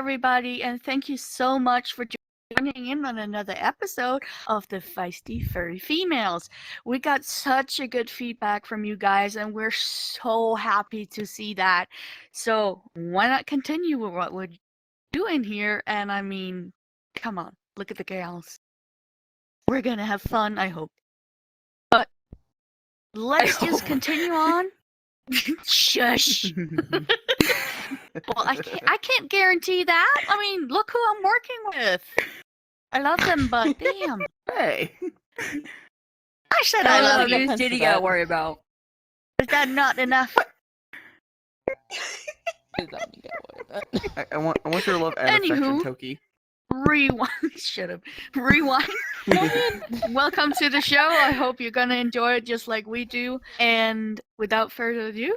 everybody, and thank you so much for joining in on another episode of the Feisty Furry Females. We got such a good feedback from you guys, and we're so happy to see that. So, why not continue with what we're doing here? And I mean, come on, look at the gals. We're gonna have fun, I hope. But let's just continue on. Shush. Well, I can't guarantee that. I mean, look who I'm working with. I love them, but damn. Hey. I said I love you. Whose you gotta worry about? Is that not enough? I want your love and affection, Toki. Rewind. Shut up. Rewind. Welcome to the show. I hope you're gonna enjoy it just like we do. And without further ado,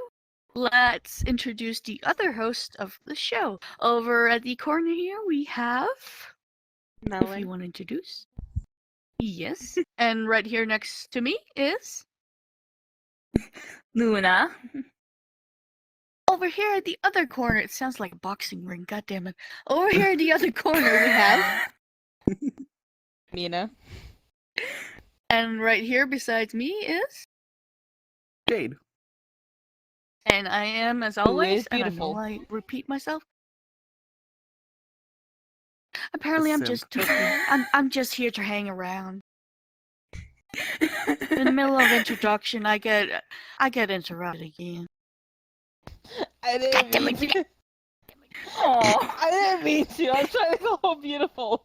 let's introduce the other host of the show. Over at the corner here, we have... Melon. If you want to introduce. Yes. And right here next to me is... Luna. Over here at the other corner, it sounds like a boxing ring, god damn it. Over here at the other corner, we have... Mina. And right here besides me is... Jade. And I am, as always, and I beautiful. know I repeat myself. Apparently, I'm just I'm just here to hang around. In the middle of introduction, I get interrupted again. I didn't mean to. Oh, I didn't mean to. I was trying to go all beautiful.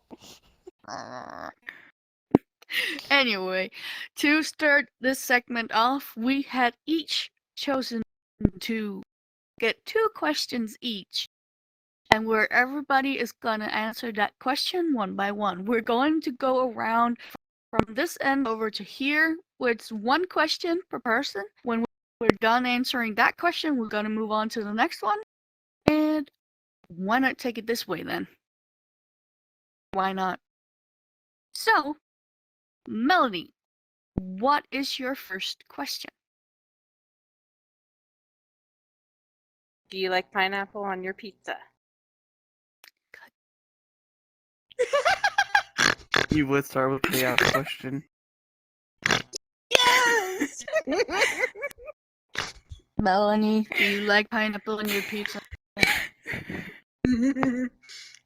Anyway, to start this segment off, we had each chosen to get 2 questions each. And where everybody is going to answer that question one by one. We're going to go around from this end over to here with 1 question per person. When we're done answering that question, we're going to move on to the next one. And why not take it this way then? Why not? So, Melody, what is your first question? Do you like pineapple on your pizza? You would start with the question. Yes! Melanie, do you like pineapple on your pizza?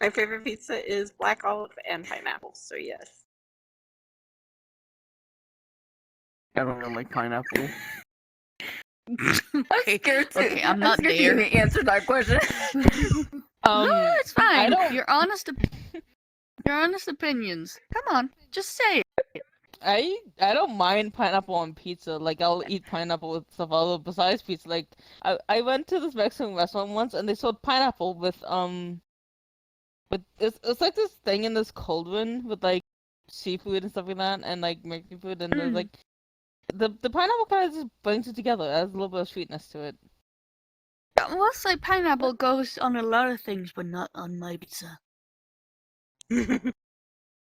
My favorite pizza is black olive and pineapple, so yes. I don't really like pineapple. Okay, I'm not there. To answer that question. No, it's fine. don't- Your honest opinions. Come on, just say it. I don't mind pineapple on pizza. Like, I'll eat pineapple with stuff other besides pizza. Like, I went to this Mexican restaurant once and they sold pineapple with it's like this thing in this cauldron with like seafood and stuff like that, and like Mexican food, and there's like the pineapple kind of just brings it together. It has a little bit of sweetness to it. We'll say pineapple goes on a lot of things, but not on my pizza.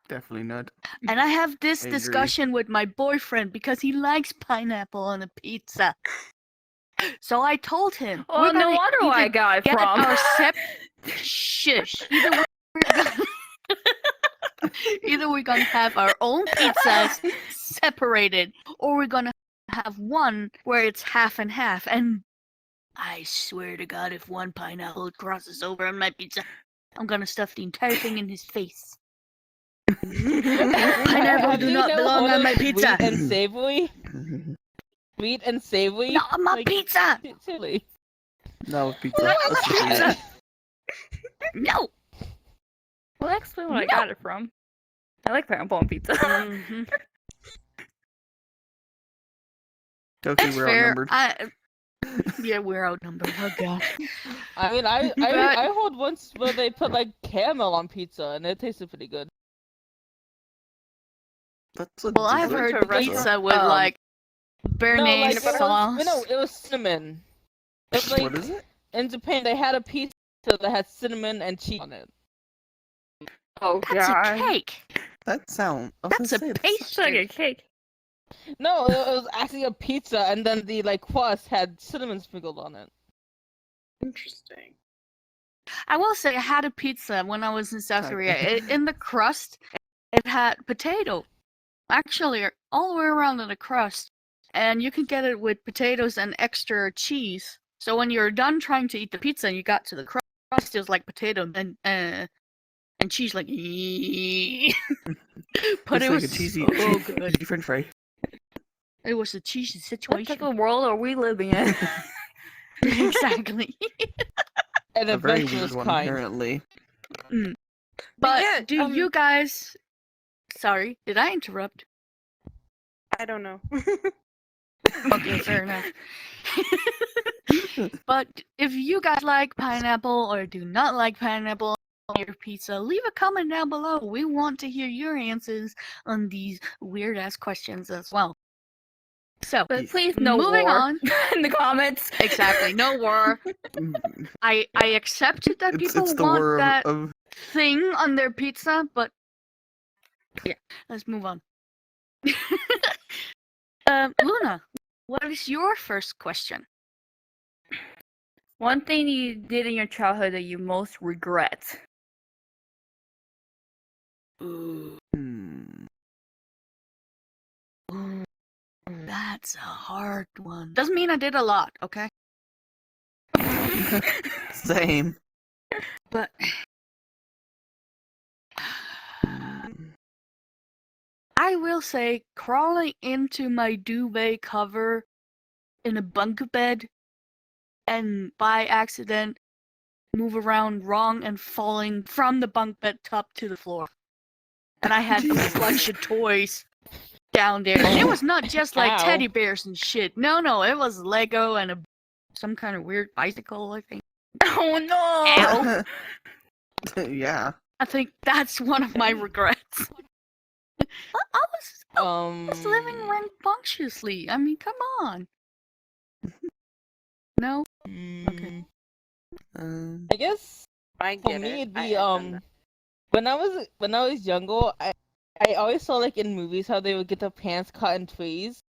Definitely not. And I have this I agree. discussion with my boyfriend because he likes pineapple on a pizza. So I told him. Oh, we're no gonna wonder where I either got it get from. our Shush. Either we're gonna have our own pizzas separated, or we're gonna have one where it's half and half. And I swear to God, if one pineapple crosses over on my pizza, I'm gonna stuff the entire thing in his face. Pineapple do not belong on my pizza. Sweet and savory. Sweet and savory. Not on my pizza. It's silly. No, pizza. Not on my That's pizza. weird. No. Well, that's where I got it from. I like pineapple on pizza. Mm-hmm. Toki, That's we're fair. outnumbered. Yeah, we're outnumbered. Oh god. I mean, I heard once where they put like caramel on pizza and it tasted pretty good. That's a Well, I've dessert heard pizza. pizza with like béarnaise it was, sauce. no, it was cinnamon. It was, like, What is it? in Japan, they had a pizza that had cinnamon and cheese on it. Oh, That's God. a cake. That sound. That's a It's like pastry. a cake. No, it was actually a pizza, and then the like crust had cinnamon sprinkled on it. Interesting. I will say I had a pizza when I was in South Sorry. Korea. In the crust, it had potato. Actually, all the way around in the crust. And you can get it with potatoes and extra cheese. So when you're done trying to eat the pizza and you got to the crust, it was like potato and cheese, like but Looks it like was a cheesy, so good. cheesy French fry. It was a cheesy What situation. type of world are we living in? Exactly. An A very adventurous weird one, kind. apparently. But yeah, do you guys? Sorry, did I interrupt? I don't know. Okay, fair enough. But if you guys like pineapple or do not like pineapple on your pizza, leave a comment down below. We want to hear your answers on these weird ass questions as well. So, But please, no moving war on. in the comments. Exactly, no war. I accept that people It's the want war that of thing on their pizza, but yeah, let's move on. Luna, what is your first question? One thing you did in your childhood that you most regret. Ooh, that's a hard one. Doesn't mean I did a lot, okay? Same. But I will say crawling into my duvet cover in a bunk bed and by accident move around wrong and falling from the bunk bed top to the floor. And I had a Jesus. bunch of toys down there. And it was not just like Ow. teddy bears and shit. No, it was Lego and some kind of weird bicycle, I think. Oh no! Ow. Yeah. I think that's one of my regrets. I was living rambunctiously. I mean, come on. No? Okay. Um, I guess I for get me it. it'd I be have done that. when I was younger, I always saw like in movies how they would get their pants caught in trees,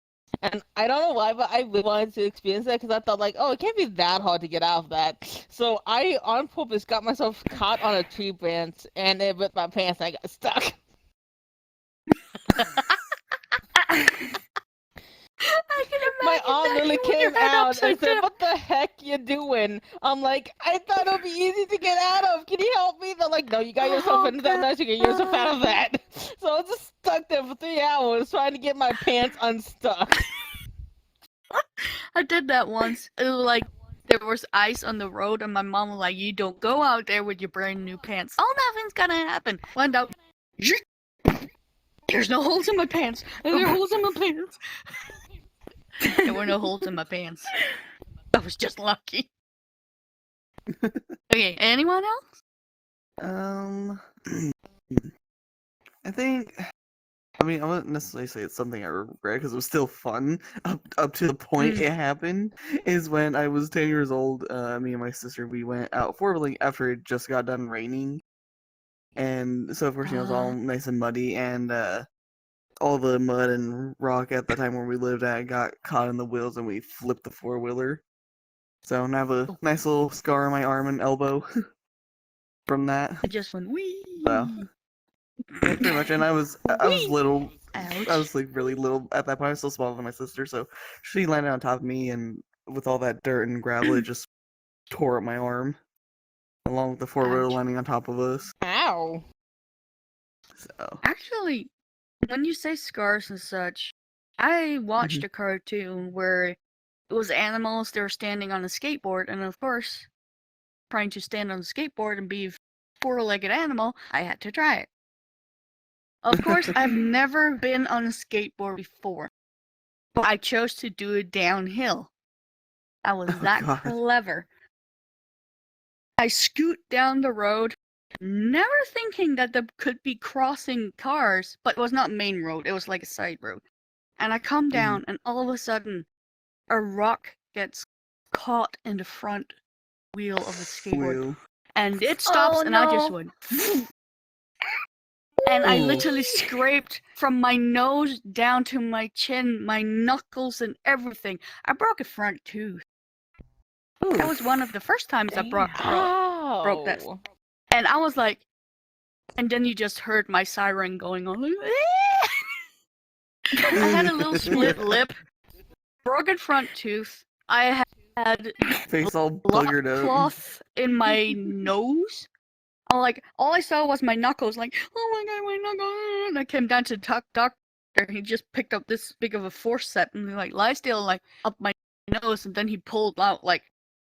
and I don't know why, but I really wanted to experience that because I thought like, oh, it can't be that hard to get out of that. So I on purpose got myself caught on a tree branch, and it ripped my pants, and I got stuck. I can imagine My arm that really you with your came head out upside and said, down. "What the heck you doing?" I'm like, "I thought it would be easy to get out of. Can you help me?" They're like, "No, you got yourself Oh, into that mess. You get yourself out of that." So I was just stuck there for 3 hours trying to get my pants unstuck. I did that once. It was like there was ice on the road, and my mom was like, "You don't go out there with your brand new pants. Oh, nothing's gonna happen." Went out. There's no holes in my pants. There are holes in my pants. There were no holes in my pants. I was just lucky. Okay, anyone else? I think. I mean, I wouldn't necessarily say it's something I regret because it was still fun up to the point it happened. Is when I was 10 years old. Me and my sister we went out four-wheeling after it just got done raining, and so of course it was all nice and muddy, and all the mud and rock at the time where we lived at got caught in the wheels, and we flipped the four-wheeler. So now I have a nice little scar on my arm and elbow from that. I just went wee. So yeah, pretty much. And I was little. Ouch. I was like really little at that point. I was still smaller than my sister, so she landed on top of me, and with all that dirt and gravel, it just tore up my arm, along with the four-wheeler Ouch. landing on top of us. Ow! So Actually, when you say scars and such, I watched a cartoon where it was animals that were standing on a skateboard, and of course, trying to stand on a skateboard and be a four-legged animal, I had to try it. Of course, I've never been on a skateboard before, but I chose to do it downhill. I was Oh, that God. clever. I scoot down the road, never thinking that there could be crossing cars, but it was not main road, it was like a side road. And I come down, and all of a sudden, a rock gets caught in the front wheel of the skateboard. Wheel. And it stops, Oh, and I just no. went. And I Ooh. literally scraped from my nose down to my chin, my knuckles, and everything. I broke a front tooth. That was one of the first times I broke this. Oh. And I was like, and then you just heard my siren going on. I had a little split lip, broken front tooth. I had Face all blood boogered up. cloth in my nose. I'm like, all I saw was my knuckles. Like, oh my god, my knuckle! And I came down to the doctor. He just picked up this big of a forceps and like, lie still, like up my nose. And then he pulled out like,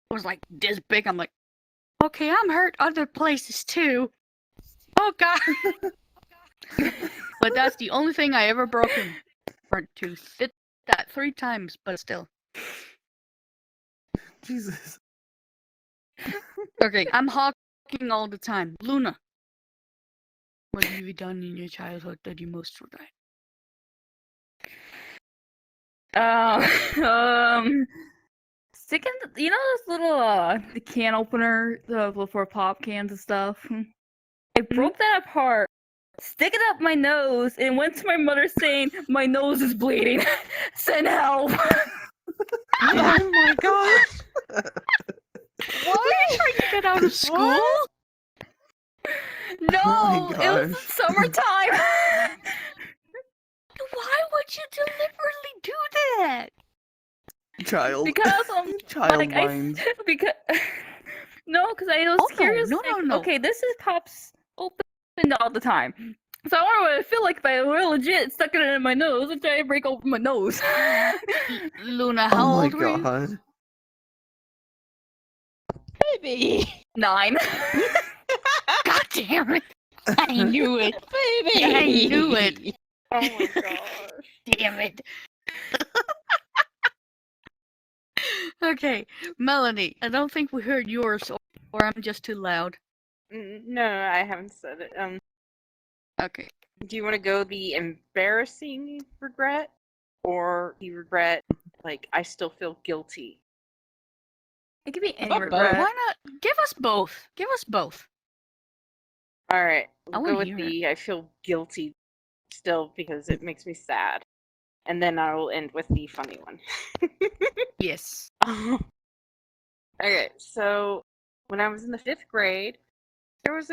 it was like this big. I'm like, okay, I'm hurt other places too. Oh god. But that's the only thing I ever broken. Front tooth. Did that 3 times, but still. Jesus. Okay, I'm hawking all the time. Luna, what have you done in your childhood that you most regret? Sticking, you know those little the can opener for pop cans and stuff. I broke that apart, stick it up my nose, and went to my mother saying, "My nose is bleeding. Send help." Oh my god. What? Are you trying to get out of school? Oh No, my it was gosh. summertime. Why would you deliberately do that? Child. Because Child like mind. because because I was Oh, no, curious. no, like, no. Okay, this is pops open all the time. So I wonder what I feel like if I were legit stuck it in my nose and try to break open my nose. Luna, how Oh my old were you? god. Baby. 9. God damn it! I knew it. Baby. I knew it. Oh my gosh. Damn it. Okay, Melanie, I don't think we heard yours, or I'm just too loud. No, I haven't said it. Okay. Do you want to go the embarrassing regret or the regret like I still feel guilty? It could be any Not regret. Why not? Give us both. Give us both. All right, I we'll wanna go with hear the I feel guilty still because it makes me sad. And then I will end with the funny one. Yes. Okay, so when I was in the 5th grade, there was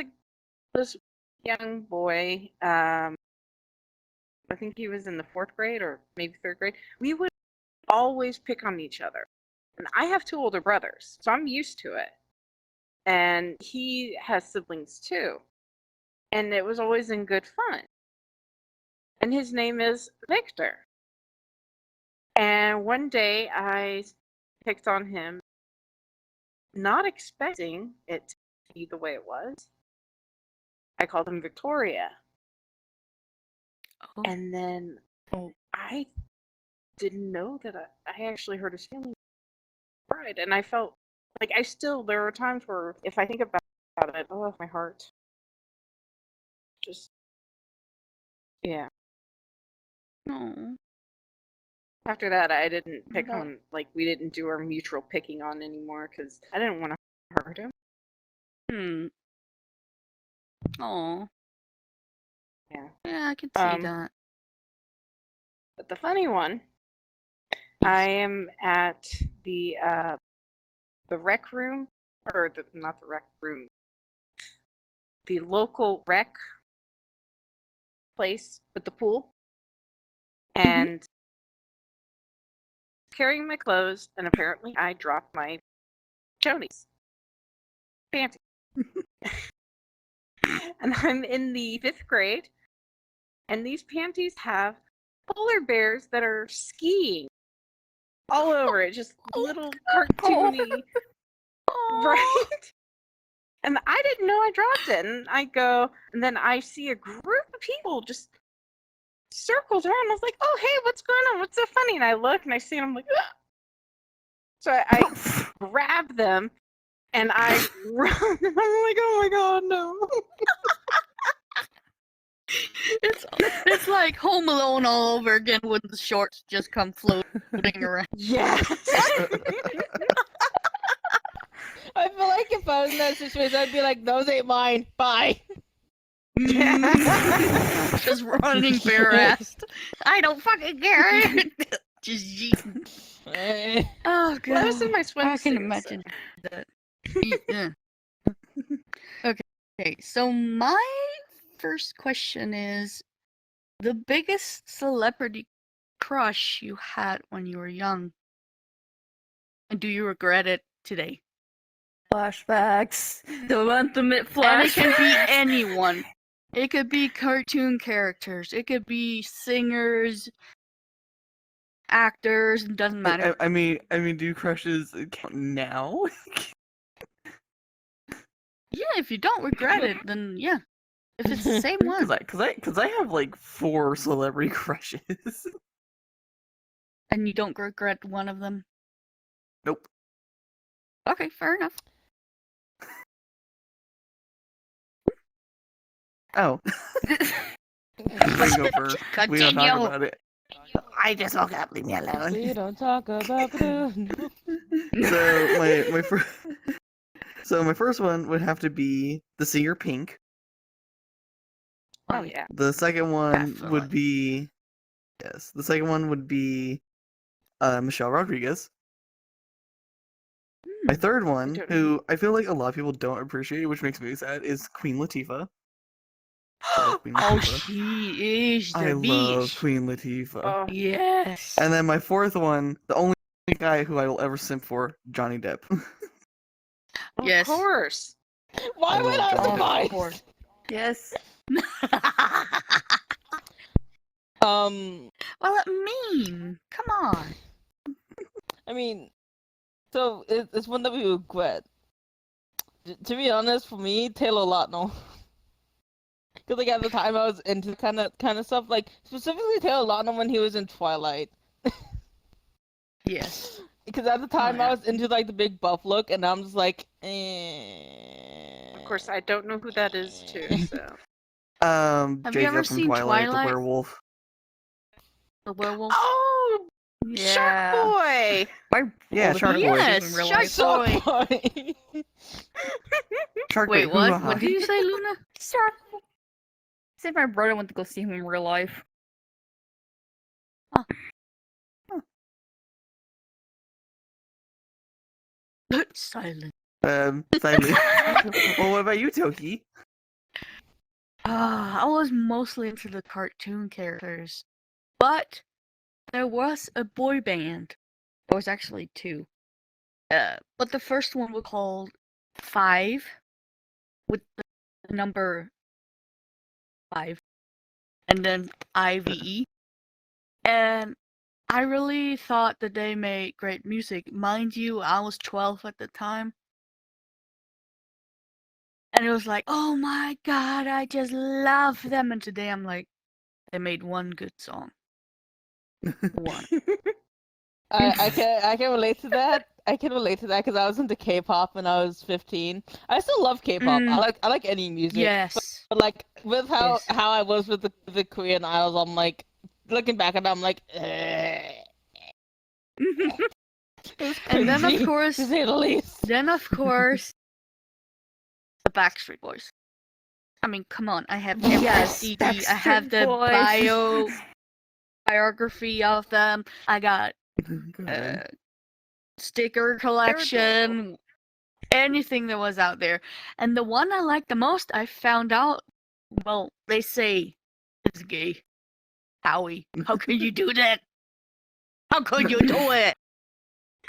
this young boy. I think he was in the 4th grade or maybe 3rd grade. We would always pick on each other, and I have 2 older brothers, so I'm used to it. And he has siblings too, and it was always in good fun. And his name is Victor. And one day I picked on him, not expecting it to be the way it was. I called him Victoria. Oh. And then Oh. I didn't know that I actually hurt his feelings. Right. And I felt like there are times where if I think about it, oh, my heart. Just, yeah. No. After that, I didn't pick on, like, we didn't do our mutual picking on anymore because I didn't want to hurt him. Oh. Yeah. Yeah, I can see that. But the funny one, I am at the rec room, or not the rec room, the local rec place with the pool, and carrying my clothes, and apparently I dropped my chonies, panties. And I'm in the 5th grade, and these panties have polar bears that are skiing all over it, just little cartoony, right? And I didn't know I dropped it, and I go, and then I see a group of people just circled around. I was like, "Oh, hey, what's going on? What's so funny?" And I look, and I see, and I'm like, "Ugh." So I grab them, and I run. I'm like, "Oh my god, no!" It's like Home Alone all over again when the shorts just come floating around. Yes. I feel like if I was in that situation, I'd be like, "Those ain't mine. Bye." Just running bare-assed. I don't fucking care. Just yeeting. Oh Well, I was in god. my swimsuit. I can imagine that. Yeah. Okay, so my first question is the biggest celebrity crush you had when you were young. And do you regret it today? Flashbacks. The ultimate And it flashbacks. can be anyone. It could be cartoon characters. It could be singers, actors. It doesn't matter. I mean, do crushes count now? Yeah, if you don't regret it, then yeah. If it's the same one. Cause I have like 4 celebrity crushes. And you don't regret one of them. Nope. Okay, fair enough. Oh. We can go for. We don't talk Continue. about it. I just woke up. Leave me alone. We don't talk about it. So my first one would have to be the singer Pink. Oh yeah. The second one Definitely. would be The second one would be Michelle Rodriguez. My third one, don't who I feel like a lot of people don't appreciate, which makes me sad, is Queen Latifah. I love Queen Oh, Latifah. she is the I love beast. Queen Latifah. Oh, Yes. And then my fourth one, the only guy who I will ever simp for, Johnny Depp. Yes. of course. Why I would love I Johnny Depp. survive? Yes. Um, Well, mean. Come on. I mean, so it's one that we regret. To be honest, for me, Taylor Lautner. Because like at the time I was into kind of stuff, like specifically Taylor Lautner when he was in Twilight. Yes. Because at the time yeah. I was into like the big buff look, and I'm just like, Of course, I don't know who that is too. So Have you Jacob ever from seen Twilight, the Twilight? werewolf. The werewolf. oh, Yeah. Shark Boy. Yeah, All the Shark people Boy. I've Yes, seen in real Shark life. Boy. Shark Wait, Boy. what? hoo-ha-ha. What did you say, Luna? Sure. Say my brother went to go see him in real life. Silent. Silent. Well, what about you, Toki? I was mostly into the cartoon characters, but there was a boy band. There was actually 2. But the first one was called 5, with the number 5, and then IVE. And I really thought that they made great music. Mind you, I was 12 at the time. And it was like, oh my god, I just love them. And today I'm like, they made one good song. One. I can relate to that. I can relate to that because I was into K-pop when I was 15. I still love K-pop. Mm. I like any music. Yes. But like with Yes. how I was with the Korean idols, I'm like looking back at it, I'm like, it was And then of cringy, course, to say the least. the Backstreet Boys. I mean, come on, I have Yes, CD, I have Backstreet the Boys. biography of them. I got Go ahead. sticker collection, anything that was out there. And the one I liked the most, I found out, well, they say is gay. Howie, how could you do that? How could you do it?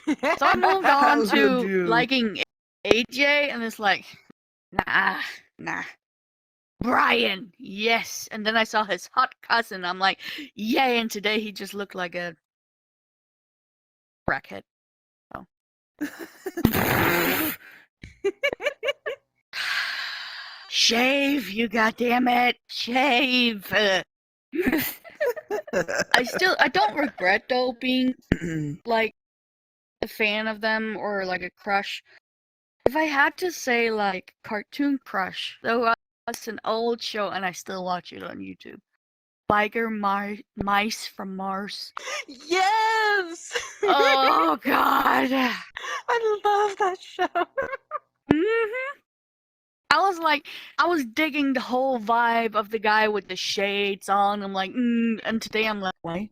So I moved How on could to you? liking AJ, and it's like, nah. Brian, yes. And then I saw his hot cousin. I'm like, yay. And today he just looked like a crackhead. Shave, you goddammit. Shave. I don't regret though being like a fan of them or like a crush. If I had to say like cartoon crush, though it's an old show and I still watch it on YouTube. Mice from Mars. Yes. Oh god. I love that show. Mhm. I was digging the whole vibe of the guy with the shades on. I'm like, and today I'm like, why?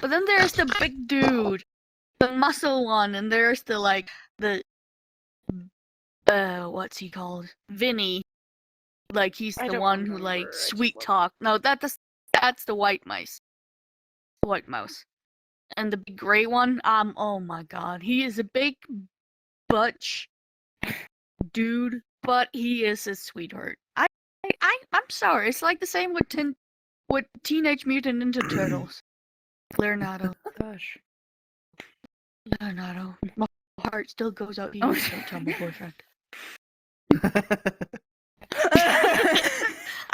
But then there's the big dude, the muscle one, and there's the what's he called? Vinny. Like he's I the don't one who remember. like I just sweet love- talk. No, that's the white mice. White mouse. And the big gray one, oh my god. He is a big butch dude, but he is a sweetheart. I'm sorry. It's like the same with Teenage Mutant Ninja Turtles. Leonardo. Gosh. Leonardo. My heart still goes out to you, don't tell my boyfriend.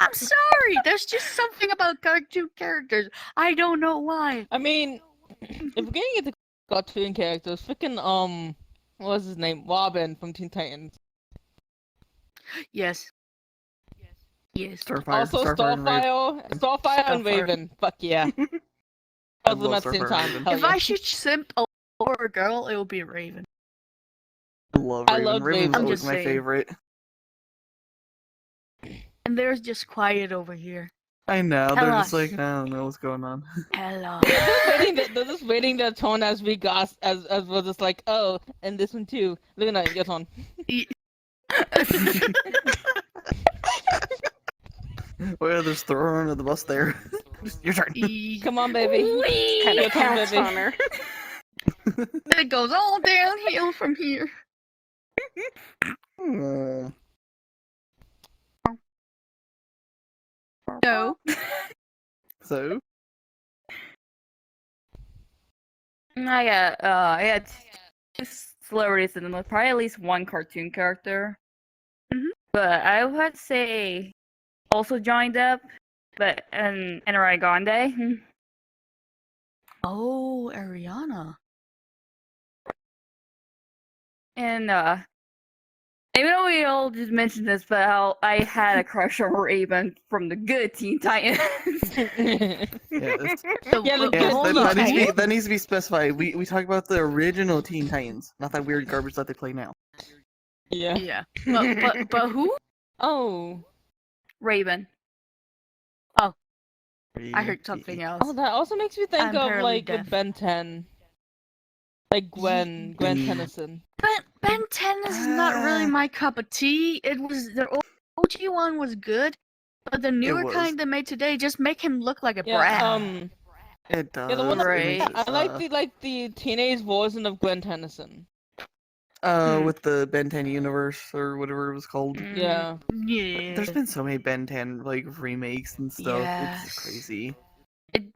I'm sorry. There's just something about cartoon characters. I don't know why. I mean, if we're getting into cartoon characters, freaking what was his name? Robin from Teen Titans. Yes. Yes. Starfire. Also Starfire and Starfire. Raven. Fuck yeah. I Both of them love at the same Starfire and time. Raven. Hell If yeah. I should simp over a girl, it would be Raven. I love I Raven. love Raven's Raven. I'm always just my saying. favorite. And there's just quiet over here. I know. Tell They're just us. like, I don't know what's going on. Hello. They're just waiting their turn as we got as we're just like, oh, and this one too. Luna, your turn. Well, there's throwing under the bus there. Your turn. Come on, baby. Kind Your of turn, counts baby. on her. It goes all downhill from here. Aw. No. So, I had two celebrities and then probably at least one cartoon character. Mhm. But I would say also Johnny Depp, but and Ariana Grande. Oh, Ariana. And even though we all just mentioned this, but how I had a crush on Raven from the good Teen Titans. yeah, that's- So, Yeah, the but good hold Teen on. Titans. that needs to be specified. We talk about the original Teen Titans, not that weird garbage that they play now. Yeah. Yeah. But who? Oh. Raven. I heard something else. Oh, that also makes me think I'm of apparently like deaf. Ben 10. Like Gwen Tennyson. But Ben 10 is not really Ah. my cup of tea. It was the OG one was good, but the newer was. kind they made today just make him look like a Yeah, brat. It does. yeah, the one it Right. makes it, I like the teenage version of Gwen Tennyson. with the Ben 10 universe or whatever it was called. Mm. Yeah. Yeah. There's been so many Ben 10 like remakes and stuff. Yes. It's crazy.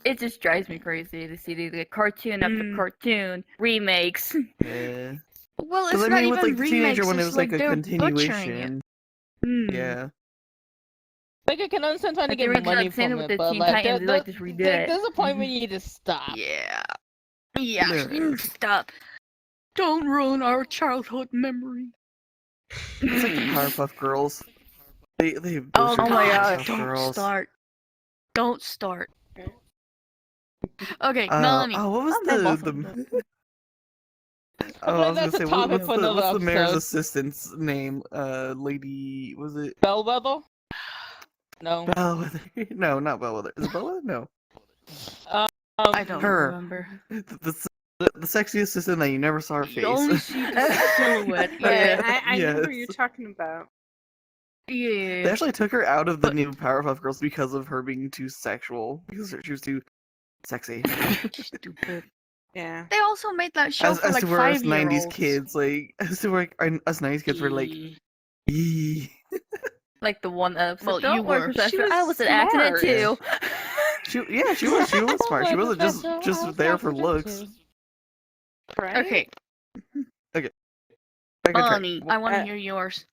It just drives me crazy to see the cartoon after Mm. cartoon remakes. Yeah. Well, it's Because I not mean, even with like the remakes. teenager one, it it's was like a they're butchering it. continuation. Mm. Yeah. Like I can understand trying to Like they get redid money the same from with it, the but Teen like, Titans, they like just redid it. there's a point where you need to stop. Yeah. Yeah. Stop. Don't ruin our childhood memory. It's like the Powerpuff Girls. They Oh, boosted my the God, Powerpuff don't Girls. start. Don't start. Okay, Uh, Melanie. Oh, what was I'll name both of the I I believe was that's gonna a say, topic for another what's the mayor's episode. assistant's name? Lady, was it Bellwether? No. Bellwether? No, not Bellwether. Is it Bellwether? No. I don't her. remember. The sexy assistant that you never saw her You only face. see the silhouette. Yeah, Yeah. I know who Yes. you're talking about. They Yeah. actually took her out of the But- new Powerpuff Girls because of her being too sexual. Because she was too sexy. Stupid. Yeah. They also made that show as for as like to where us 5-year-olds. 90s kids, like, as to where us 90s kids were like, "Eee." Like the one episode. Well, Don't you worry, were. Professor. She was I was an accident smart. too. She was smart. She wasn't just there for looks. Right? Okay, Back on track. Bonnie, I want to Uh, hear yours.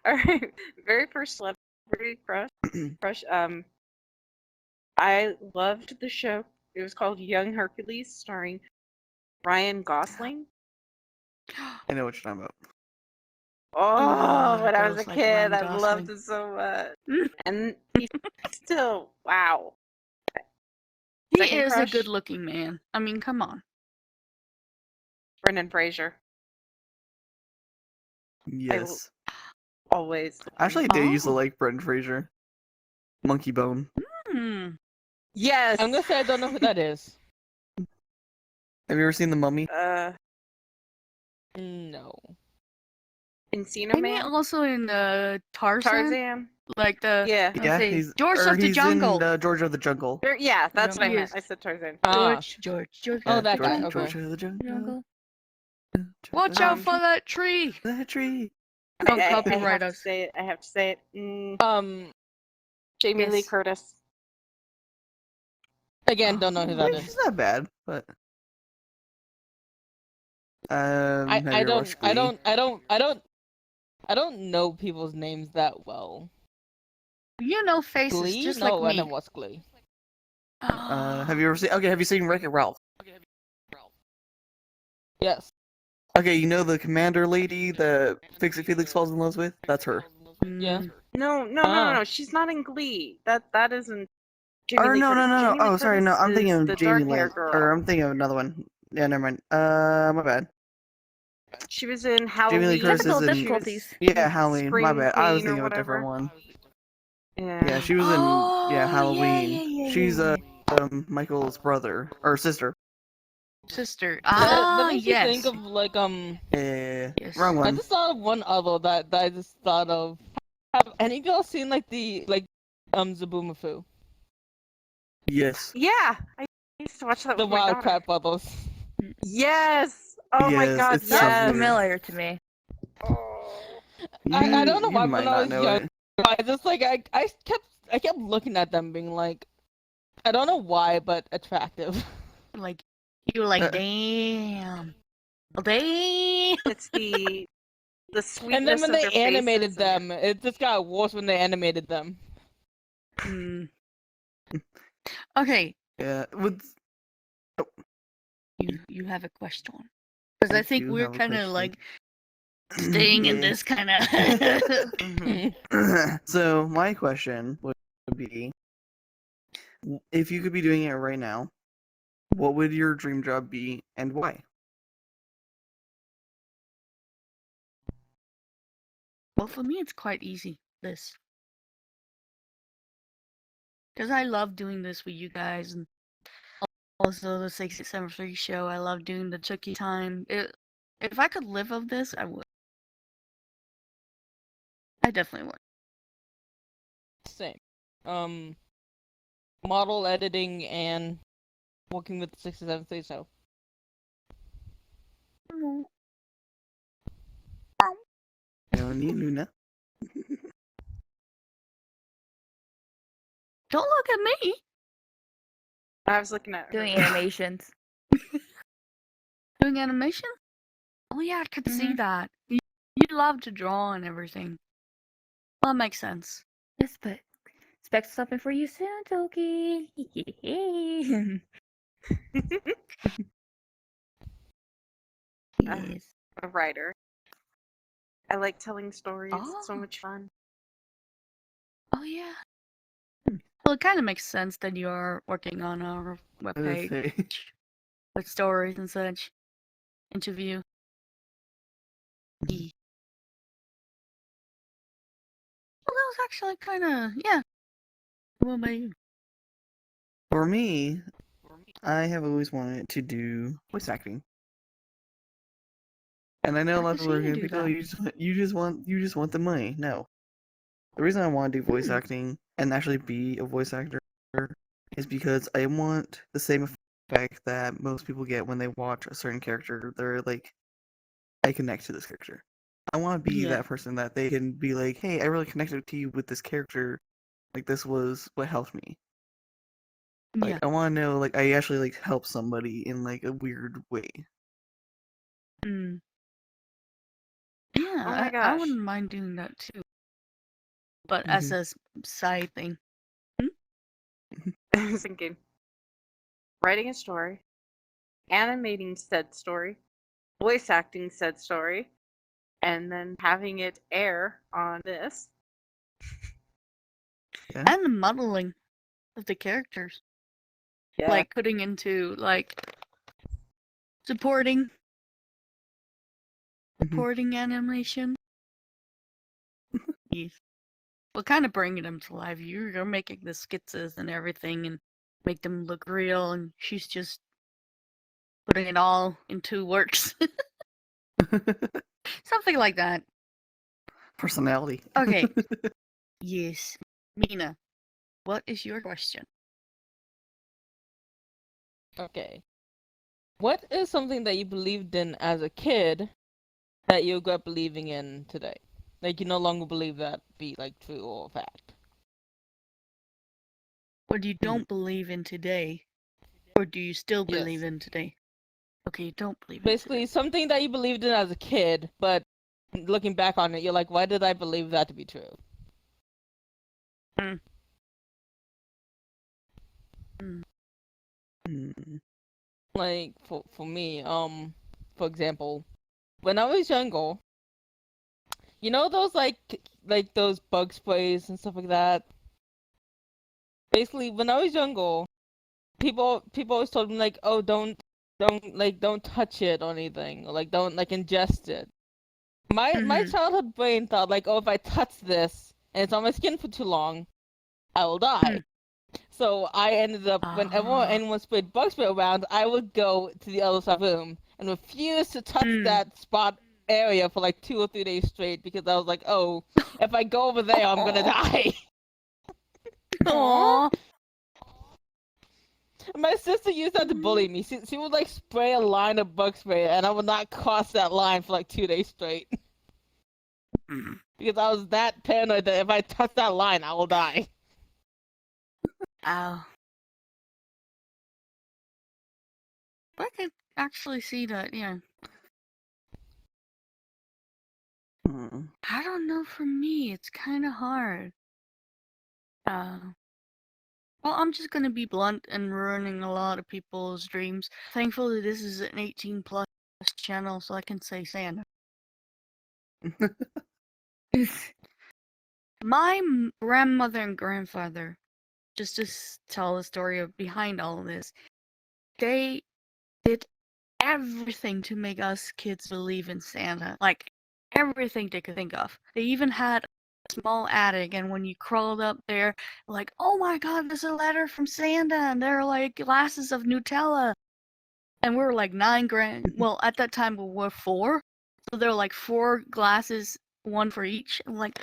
Alright. Very first celebrity crush. I loved the show. It was called Young Hercules, starring Ryan Gosling. I know what you're talking about. Oh, when I was girls a like kid, Ryan I loved Gosling. it so much. And he's still, wow. He Second is crush, a good-looking man. I mean, come on. Brendan Fraser. Yes. Always. Actually, I did used to Oh. like Brendan Fraser. Monkey Bone. Hmm. Yes. I'm gonna say I don't know who that is. Have you ever seen The Mummy? No. Encino Maybe Man? also in Tarzan, Tarzan? like the Yeah. Yeah, see. he's George or of the he's Jungle. in George of the Jungle. Yeah, that's what I meant. Yes. I said Tarzan. Ah. George. Oh, Yeah, that George, guy, okay. George of the Jungle. Jungle. Watch out Um, for that tree! That tree. Don't I have copyright to us. say it. I have to say it. Jamie Lee Yes. Curtis. Again, don't know who I that mean, is. she's not bad, but have I you ever don't watched I Glee? don't know people's names that well. You know faces Glee? just No, like I me. never watched Glee. Have you ever seen? Okay, have you seen Wreck-It Ralph? Yes. Okay, you know the commander lady that Fix-It Felix falls in love with? That's her. Yeah. No. She's not in Glee. That isn't Jamie Or Lee no. Curtis. Jamie Lee Oh, sorry, no. Curtis I'm thinking is of the Jamie dark hair Lynn, girl. or I'm thinking of another one. Yeah, never mind. My bad. She was in Jamie Halloween. Lee Curtis Technical is in. difficulties. Yeah, Halloween. My Scream bad. I was Queen or thinking of a different whatever. one. Yeah. Yeah, she was in. Oh, Yeah, Halloween. yeah. She's Michael's brother or sister. Sister. That makes me Yes. think of like Yeah, Yes. wrong I one. just thought of one other that I just thought of. Have any of y'all seen like the Zaboomafoo? Yes. Yeah. I used to watch that The with my Wild daughter. Crap Brothers. Yes. Oh my Yes, god, it's so yes. Sounds weird. familiar to me. I don't know You why might when I not was know young, it. I just like I kept looking at them being like, I don't know why, but attractive. Like, you were like, Uh, damn. Damn. It's the sweetness And then when of they their animated faces and- them, it just got worse when they animated them. Hmm. Okay, Yeah, with you have a question. Because I think do we're have a kind of question. like staying in Yeah. this kind of. Mhm. So my question would be, if you could be doing it right now, what would your dream job be and why? Well, for me, it's quite easy. This. Because I love doing this with you guys, and also the 673 show. I love doing the Chucky time. If I could live of this, I would. I definitely would. Same. Model editing and working with the 67 show. Leonie, Luna. Don't look at me. I was looking at her. Doing animations. Doing animation? Oh yeah, I could see that. You love to draw and everything. Well, that makes sense. Yes, but expect something for you soon, Toki. Yes. A writer. I like telling stories. It's so Oh. much fun. Oh yeah. Well, it kind of makes sense that you're working on our webpage with stories and such. Interview. Yeah. Well, that was actually kind of yeah. What about you? For me, I have always wanted to do voice acting. And I know a I lot of could people are see you gonna do think, oh, that. you just want the money. No. The reason I want to do voice Hmm. acting and actually be a voice actor is because I want the same effect that most people get when they watch a certain character. They're like, I connect to this character. I want to be Yeah. that person that they can be like, hey, I really connected to you with this character. Like, this was what helped me. Like, Yeah. I want to know, like, I actually like help somebody in like a weird way. Mm. Yeah, Oh my I gosh. wouldn't mind doing that too. But Mm-hmm. as a side thing. I was thinking, writing a story, animating said story, voice acting said story, and then having it air on this. Yeah. And the modeling of the characters. Yeah. Like putting into like supporting animation. Yes. Well, kind of bringing them to life. You're making the sketches and everything and make them look real, and she's just putting it all into works. Something like that. Personality. Okay. Yes. Mina, what is your question? Okay. What is something that you believed in as a kid that you grew up believing in today? Like you no longer believe that be like true or fact. What you don't believe in today? Or do you still Yes. believe in today? Okay, you don't believe in Basically, today. something that you believed in as a kid, but looking back on it, you're like, why did I believe that to be true? Mm. Like for me, for example, when I was younger, you know those like those bug sprays and stuff like that. Basically, when I was younger, people always told me like, oh, don't touch it or anything, or like don't like ingest it. My Mhm. childhood brain thought like, oh, if I touch this and it's on my skin for too long, I will die. So I ended up, whenever Ah. anyone sprayed bug spray around, I would go to the other side of the room and refuse to touch that spot area for like 2 or 3 days straight because I was like, oh, if I go over there, I'm gonna die. Aww. My sister used that to bully me. She would like spray a line of bug spray and I would not cross that line for like 2 days straight. Because I was that paranoid that if I touch that line, I will die. Ow. I can actually see that, yeah. I don't know, for me, it's kind of hard. Well, I'm just gonna be blunt and ruining a lot of people's dreams. Thankfully, this is an 18+ channel, so I can say Santa. My grandmother and grandfather, just to tell the story behind all of this, they did everything to make us kids believe in Santa. Like, everything they could think of. They even had a small attic, and when you crawled up there, like, oh my god, there's a letter from Santa, and there are like glasses of Nutella. And we were like 9 grand. Well, at that time we were 4. So there were like 4 glasses, 1 for each. And like,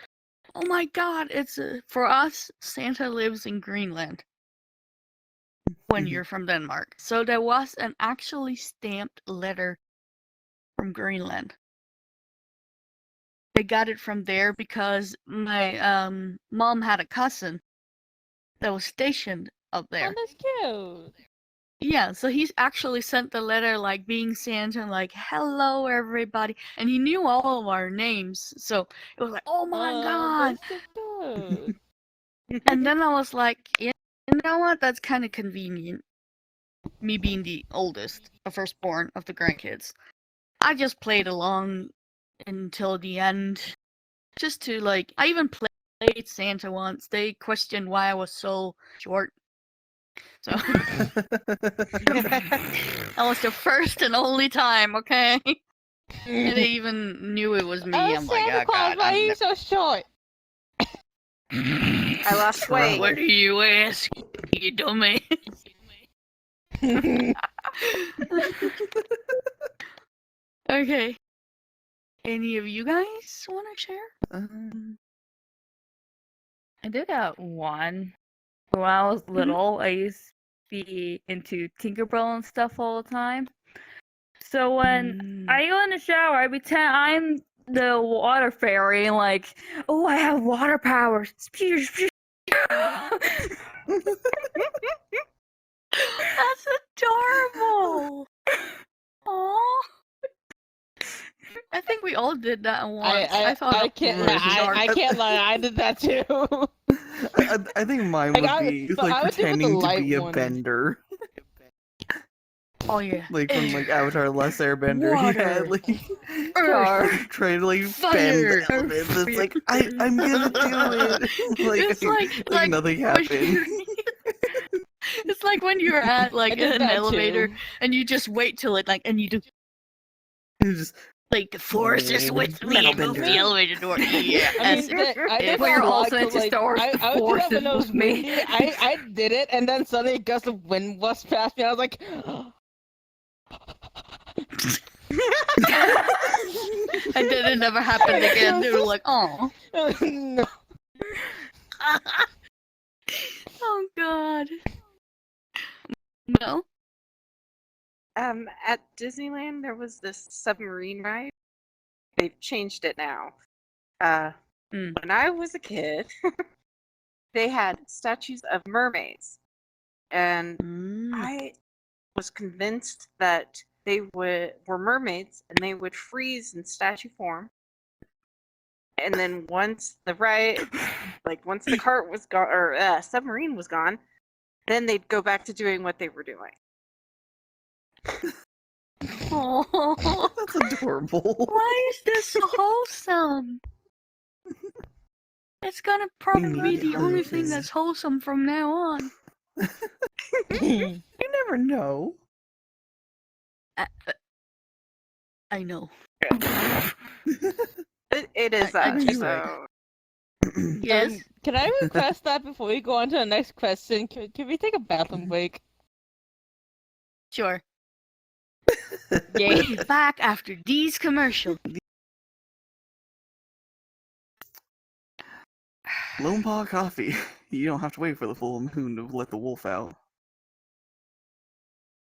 oh my god, it's for us, Santa lives in Greenland. When you're from Denmark. So there was an actually stamped letter from Greenland. They got it from there because my mom had a cousin that was stationed up there. Oh, that's cute. Yeah, so he actually sent the letter like being Santa and like, hello everybody. And he knew all of our names. So it was like, oh my god. That's so cute. And then I was like, you know what? That's kind of convenient. Me being the oldest, the firstborn of the grandkids. I just played along until the end. Just to like, I even played Santa once. They questioned why I was so short. So that was the first and only time, okay? And they even knew it was me. Oh, I'm like, Santa oh Claus, god. why are you so short? I lost weight. What do you ask, you dummy? Okay. Any of you guys want to share? I did got one. When I was little, I used to be into Tinkerbell and stuff all the time. So when I go in the shower, I pretend I'm the water fairy and like, oh, I have water powers. That's adorable. Aww. I think we all did that once. I thought I it can't. was I can't lie. I did that too. I think mine Like, would I be would- but I like would do it with the pretending to light be a one. bender. Oh yeah. Like from like Avatar: Last Airbender, he had Water. like Earth. trying to like Fire. bend the elements. It's like I'm gonna do it. Like, It's like nothing when happened. you- It's like when you're at I like did an that elevator too. and you just wait till it like and you do It's just like the force is with me Metal and move bender. the elevator door. Yeah. I mean, I did We're that a all lot, 'cause, senses like, stores, I would do that forces when it was with me. windy. I did it, and then suddenly a gust of wind was past me. I was like, And then it never happened again. They were like, oh. No. Oh God. No. At Disneyland, there was this submarine ride. They've changed it now. When I was a kid, they had statues of mermaids, and I was convinced that they were mermaids and they would freeze in statue form. And then once the cart was gone or submarine was gone, then they'd go back to doing what they were doing. Oh, That's adorable. why is this so wholesome? It's gonna probably be the only thing that's wholesome from now on. You never know. I know. It is I do. so. Yes. Can I request that before we go on to the next question? Can we take a bathroom break? Sure. Yay. We'll be back after these commercials. Lone Paw Coffee. You don't have to wait for the full moon to let the wolf out.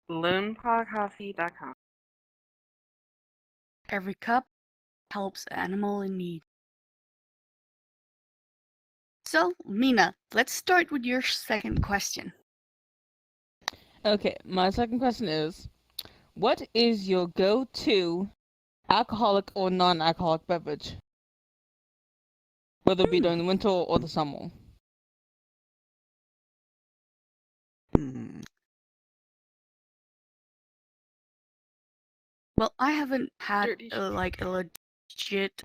LonePawCoffee.com. Every cup helps animal in need. So, Mina, let's start with your second question. Okay, my second question is, what is your go-to alcoholic or non-alcoholic beverage? Whether it be during the winter or the summer. Well, I haven't had Dirty a legit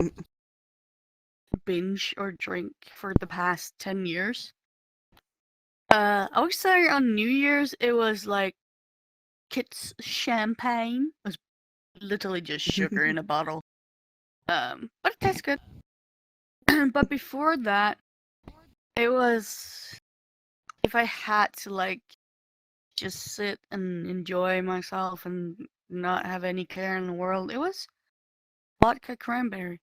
binge or drink for the past 10 years. I would say on New Year's it was like Kit's champagne. It was literally just sugar in a bottle. But it tastes good. But before that, it was if I had to like just sit and enjoy myself and not have any care in the world, it was vodka cranberry.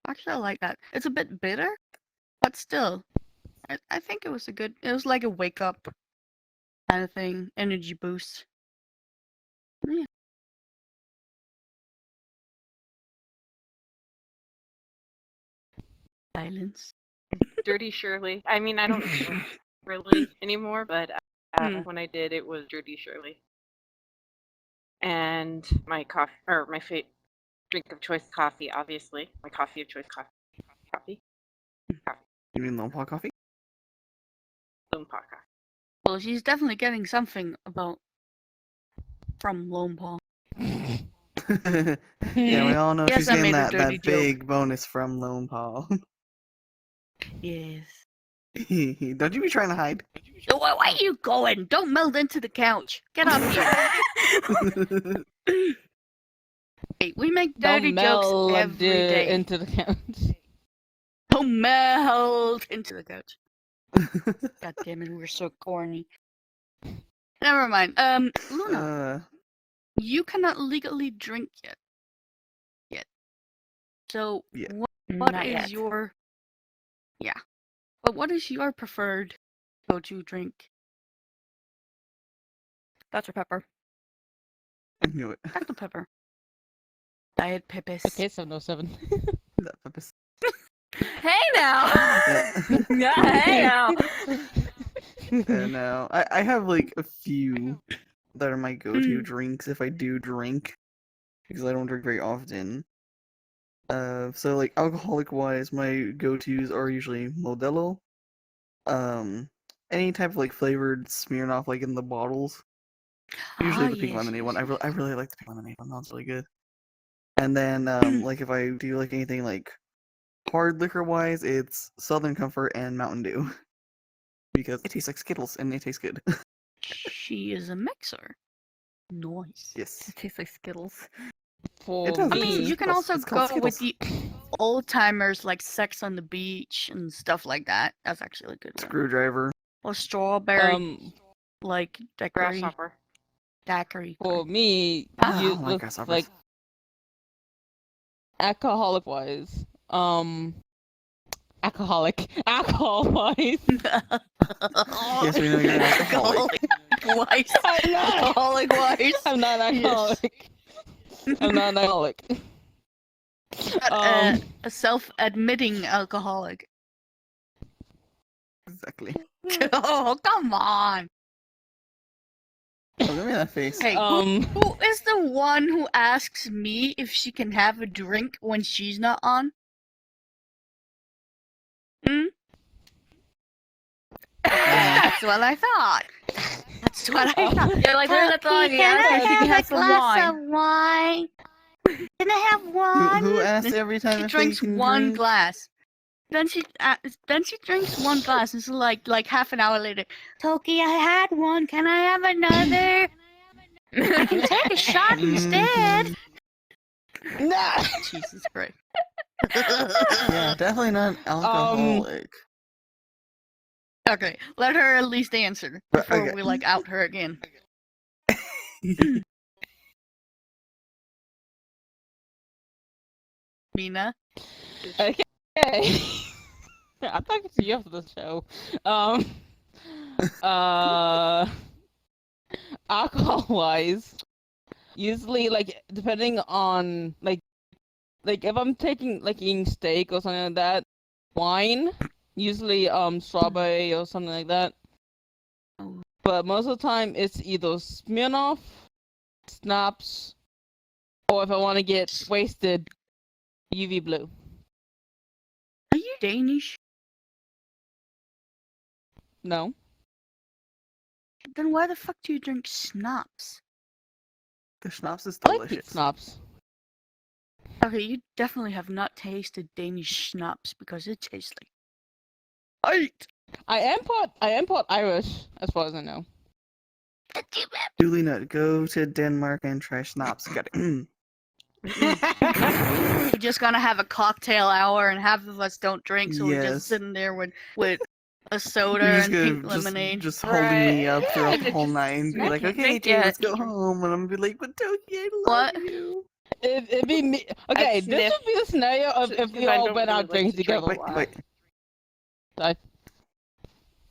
Actually, I like that. It's a bit bitter, but still, I think it was it was like a wake up kind of thing, energy boost. Yeah. Silence. Dirty Shirley. I mean, I don't drink really anymore, but when I did, it was Dirty Shirley. And my coffee, or my drink of choice, coffee, obviously. My coffee of choice, coffee. You mean Lone Paw Coffee? Lone Paw Coffee. Well, she's definitely getting something from Lone Paw. Yeah, we all know Yes, she's I getting made a that dirty joke. big bonus from Lone Paw. Yes. Don't you be trying to hide? Where are you going? Don't melt into the couch. Get up here. Hey, we make dirty Don't jokes meld every day. into the couch. Don't melt into the couch. God damn it, we're so corny. Never mind. Luna, you cannot legally drink yet. So Yeah. what Not is yet. your But what is your preferred go-to drink? Dr. Pepper. I knew it. Dr. Pepper. Diet Pepis. Okay, 707. That purpose. Hey now! Yeah, hey now! No, I have like a few that are my go-to drinks if I do drink, because I don't drink very often. So like alcoholic-wise, my go-tos are usually Modelo. Any type of like flavored Smirnoff, like in the bottles. Usually the pink yes, lemonade one. yes, I really like the pink lemonade one. That's really good. And then like if I do like anything like hard liquor-wise, it's Southern Comfort and Mountain Dew. Because it tastes like Skittles and it tastes good. She is a mixer. Nice. Yes. It tastes like Skittles. For It does. I It mean, tastes you like can Skittles. also It's called go with Skittles. the old timers like Sex on the Beach and stuff like that. That's actually a good one. Screwdriver. Or strawberry, um like daiquiri. Grasshopper. daiquiri. For me, Oh you my look grasshoppers. like alcoholic wise. Alcohol wise. Yes, we know you're an alcoholic. Wise. I'm not. Alcoholic wise. I'm not an Yes. alcoholic. I'm not an alcoholic. A self-admitting alcoholic. Exactly. Oh, come on. Oh, give me that face. Hey, who is the one who asks me if she can have a drink when she's not on? Hmm? That's what I thought. That's what I thought. Yeah, like there's that thought. Can Yeah, I so she can have a some glass wine. of wine? Can I have one? Who asks every time She if drinks they can one drink? glass. Then she drinks one glass, and so like half an hour later, Toki, I had one. Can I have another? I can take a shot instead. Nah. Jesus Christ. Yeah, definitely not an alcoholic. Okay, let her at least answer before Okay. we like out her again. Mina. Okay. I'm talking to you after the show. Alcohol wise, usually like depending on like if I'm taking like eating steak or something like that, wine, usually strawberry or something like that. Oh. But most of the time it's either Smirnoff, schnapps, or if I want to get wasted, UV blue. Are you Danish? No. Then why the fuck do you drink schnapps? The schnapps is I like delicious. schnapps. Okay, you definitely have not tasted Danish schnapps because it tastes like hate. I am part Irish, as far as I know. Julie Nut, go to Denmark and try schnapps. Got it. We're just gonna have a cocktail hour, and half of us don't drink, so we're Yes. just sitting there with a soda You're just and pink gonna lemonade. just holding me up throughout the Right. whole night and be I like, can't okay, drink Jay, yet. let's go home. And I'm gonna be like, but Toki, I love What? you. It'd be me. Okay, this sniff would be the scenario of if we because I all don't went really out like drinking to drink together. a Wait. lot.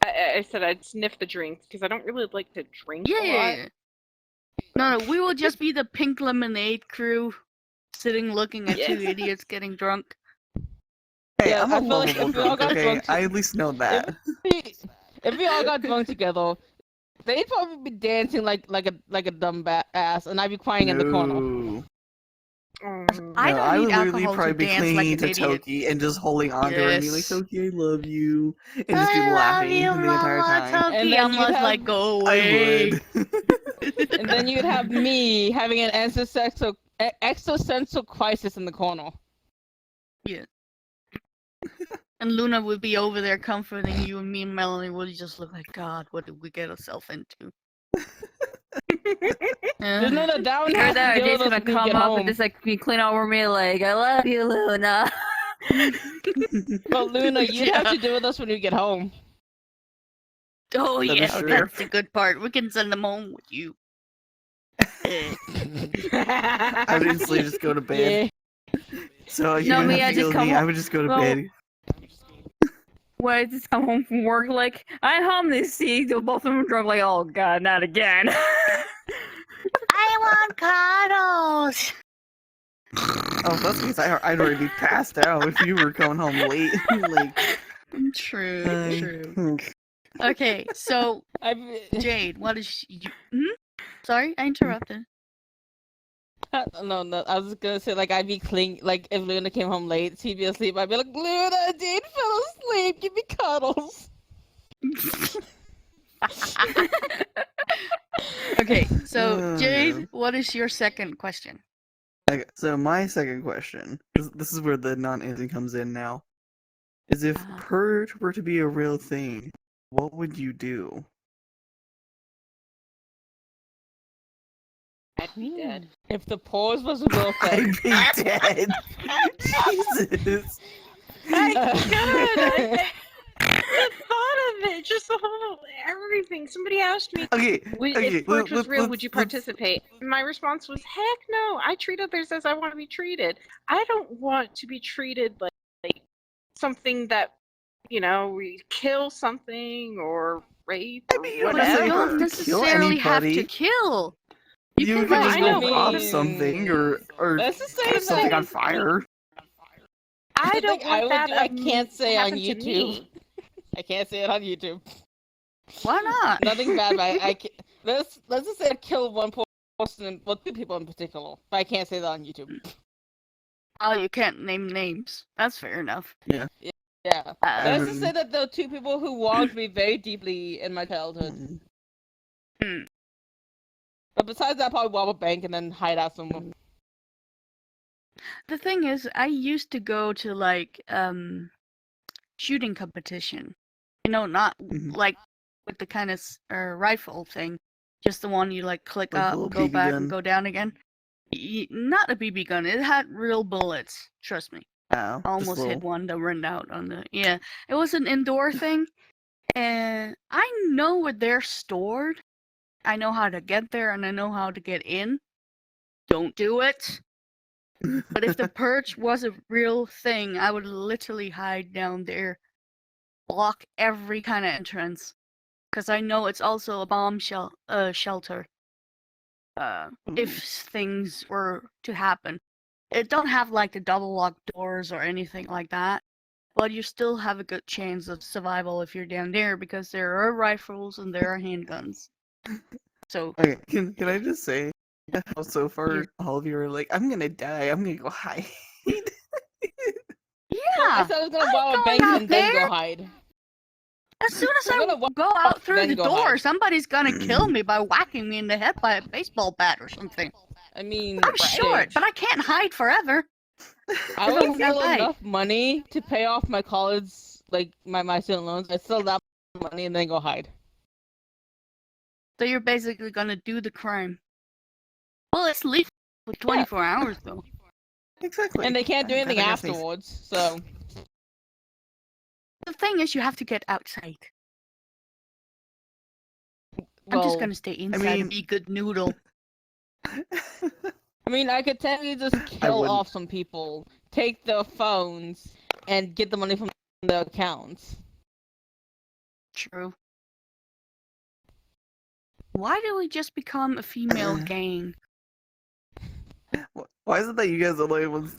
I said I'd sniff the drinks because I don't really like to drink a lot. Yeah. No, we will just be the pink lemonade crew, sitting looking at two Yes. idiots getting drunk. Hey, Yeah, I'm I a feel like lovable if we all drunk, got okay? drunk I at least know that. If we all got drunk together, they'd probably be dancing like a dumb ass, and I'd be crying in the corner. No. I No, don't I need would literally alcohol probably to be dance clinging like an to idiot. Toki and just holding on to her and being like, Yes. Toki, I love you. And just be laughing the entire time. And Toki, then I'm you'd just have- like, go I away. would. And then you'd have me having an existential crisis in the corner. And Luna would be over there comforting you, and me and Melanie would just look like, God, what did we get ourselves into? There's no doubt that one Or has that to deal Jay's with us gonna when we come get up home. and just like be clean over me like, I love you, Luna. But Luna, you'd have to deal with us when we get home. Oh That yeah, is true. that's the good part. We can send them home with you. I would instantly just go to bed. So you No, don't me, have I to just go with come me. home- I would just go to well, bed. When I just come home from work, like, I'm home to see the both of them drunk, like, oh god, not again. I want cuddles. Oh, that's because I'd already be passed out if you were coming home late. Like, True. Okay, so Jade, what is you? Sorry, I interrupted. No, I was just gonna say, like, I'd be like, if Luna came home late, she'd be asleep, I'd be like, Luna, Jade fell asleep, give me cuddles. Okay, so Oh, Jade, no. what is your second question? Okay, so my second question, this is where the non-answering comes in now, is if Uh-huh. purge were to be a real thing, what would you do? I'd be dead. If the pause was a real thing. I'd be dead. Jesus. The thought of it, just the whole everything. Somebody asked me, Okay, if Purge was real, would you let's- participate? My response was, heck no. I treat others as I want to be treated. I don't want to be treated like something that, we kill something or rape or mean, you don't But you necessarily don't have to kill necessarily have to anybody. kill. You can, can like, just I go know, rob but- something or Let's just say catch something that- on fire. I don't Like, I want that. I can't say on happen to YouTube. me. I can't say it on YouTube. Why not? Nothing bad, but I can't. Let's just say I killed one person, well, 2 people in particular, but I can't say that on YouTube. Oh, you can't name names. That's fair enough. Yeah. Let's just say that there are 2 people who wronged me very deeply in my childhood. Mm. But besides that, I'll probably rob a bank and then hide out somewhere. The thing is, I used to go to like shooting competition. Not Mhm. like with the kind of rifle thing, just the one you like click Like the up, little go BB back, gun. and go down again. Not a BB gun. It had real bullets. Trust me. Oh, I just almost little. hit one that ran out on the. Yeah, it was an indoor thing, and I know where they're stored. I know how to get there, and I know how to get in. Don't do it. But if the purge was a real thing, I would literally hide down there, block every kind of entrance, because I know it's also a bomb shelter. If things were to happen, it don't have like the double locked doors or anything like that, but you still have a good chance of survival if you're down there because there are rifles and there are handguns. So Okay, can I just say how so far Yeah. all of you are like, I'm gonna die, I'm gonna go hide. I yeah, said I was gonna I'm rob a going bank out and then there. go hide. as soon as I'm I gonna walk go out through then the go door, hide. somebody's gonna kill me by whacking me in the head by a baseball bat or something. I mean, I'm short, but I can't hide forever. I don't would wanna steal hide. enough money to pay off my college, like my student loans. I steal that money and then go hide. So you're basically gonna do the crime. Well, it's legal for 24 hours though. Exactly. And they can't do I anything think that's nice. afterwards, so The thing is, you have to get outside. I'm just well, gonna stay inside mean- and be a good noodle. I mean, I could technically just kill wouldn't. off some people, take their phones, and get the money from their accounts. True. Why do we just become a female gang? Why is it that you guys are like ones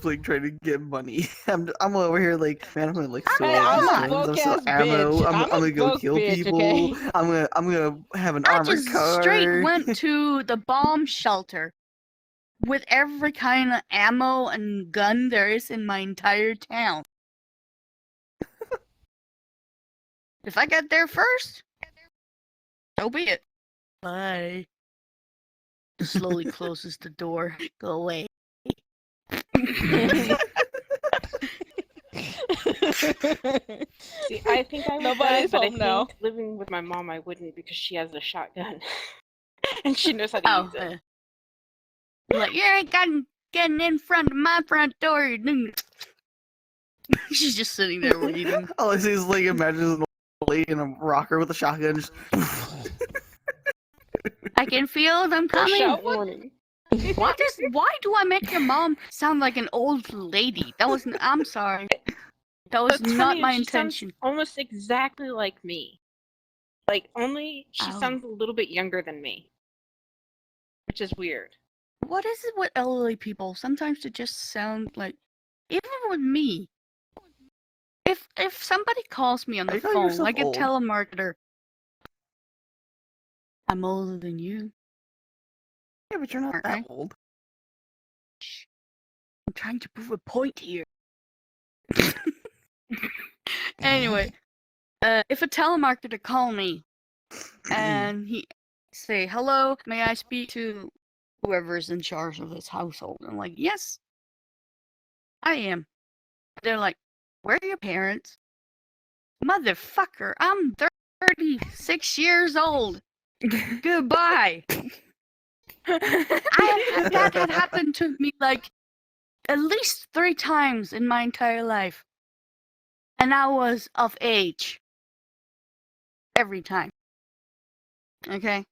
like trying to get money? I'm over here like, man, I'm gonna like I'm steal not. all I'm a these guns, I'm steal broke-ass ammo, bitch. I'm I'm a gonna go broke kill bitch, people, okay? I'm gonna have an I armored just car. straight went to the bomb shelter with every kind of ammo and gun there is in my entire town. If I get there first, so be it. Bye. Slowly closes the door. Go away. See, I think I would Nobody's die, but I home now. think living with my mom, I wouldn't because she has a shotgun. And she knows how to Oh, use it. like you ain't getting in front of my front door. She's just sitting there waiting. All I see is like imagine an old lady in a rocker with a shotgun. Just... I can feel them coming. Shout warning. Why do I make your mom sound like an old lady? That was I'm sorry. That was That's not funny, my she sounds intention. almost exactly like me. Like, only she Oh. sounds a little bit younger than me. Which is weird. What is it with elderly people? Sometimes they just sound like, even with me. If somebody calls me on How the you call phone, yourself like a old? telemarketer, I'm older than you. Yeah, but you're not Aren't that I? old. Shh. I'm trying to prove a point here. Anyway, if a telemarketer call me and he say, "Hello, may I speak to whoever's in charge of this household?" I'm like, "Yes, I am." They're like, "Where are your parents?" Motherfucker, I'm 36 years old. Goodbye. That had happened to me like at least 3 times in my entire life. and I was of age. Every time. Okay?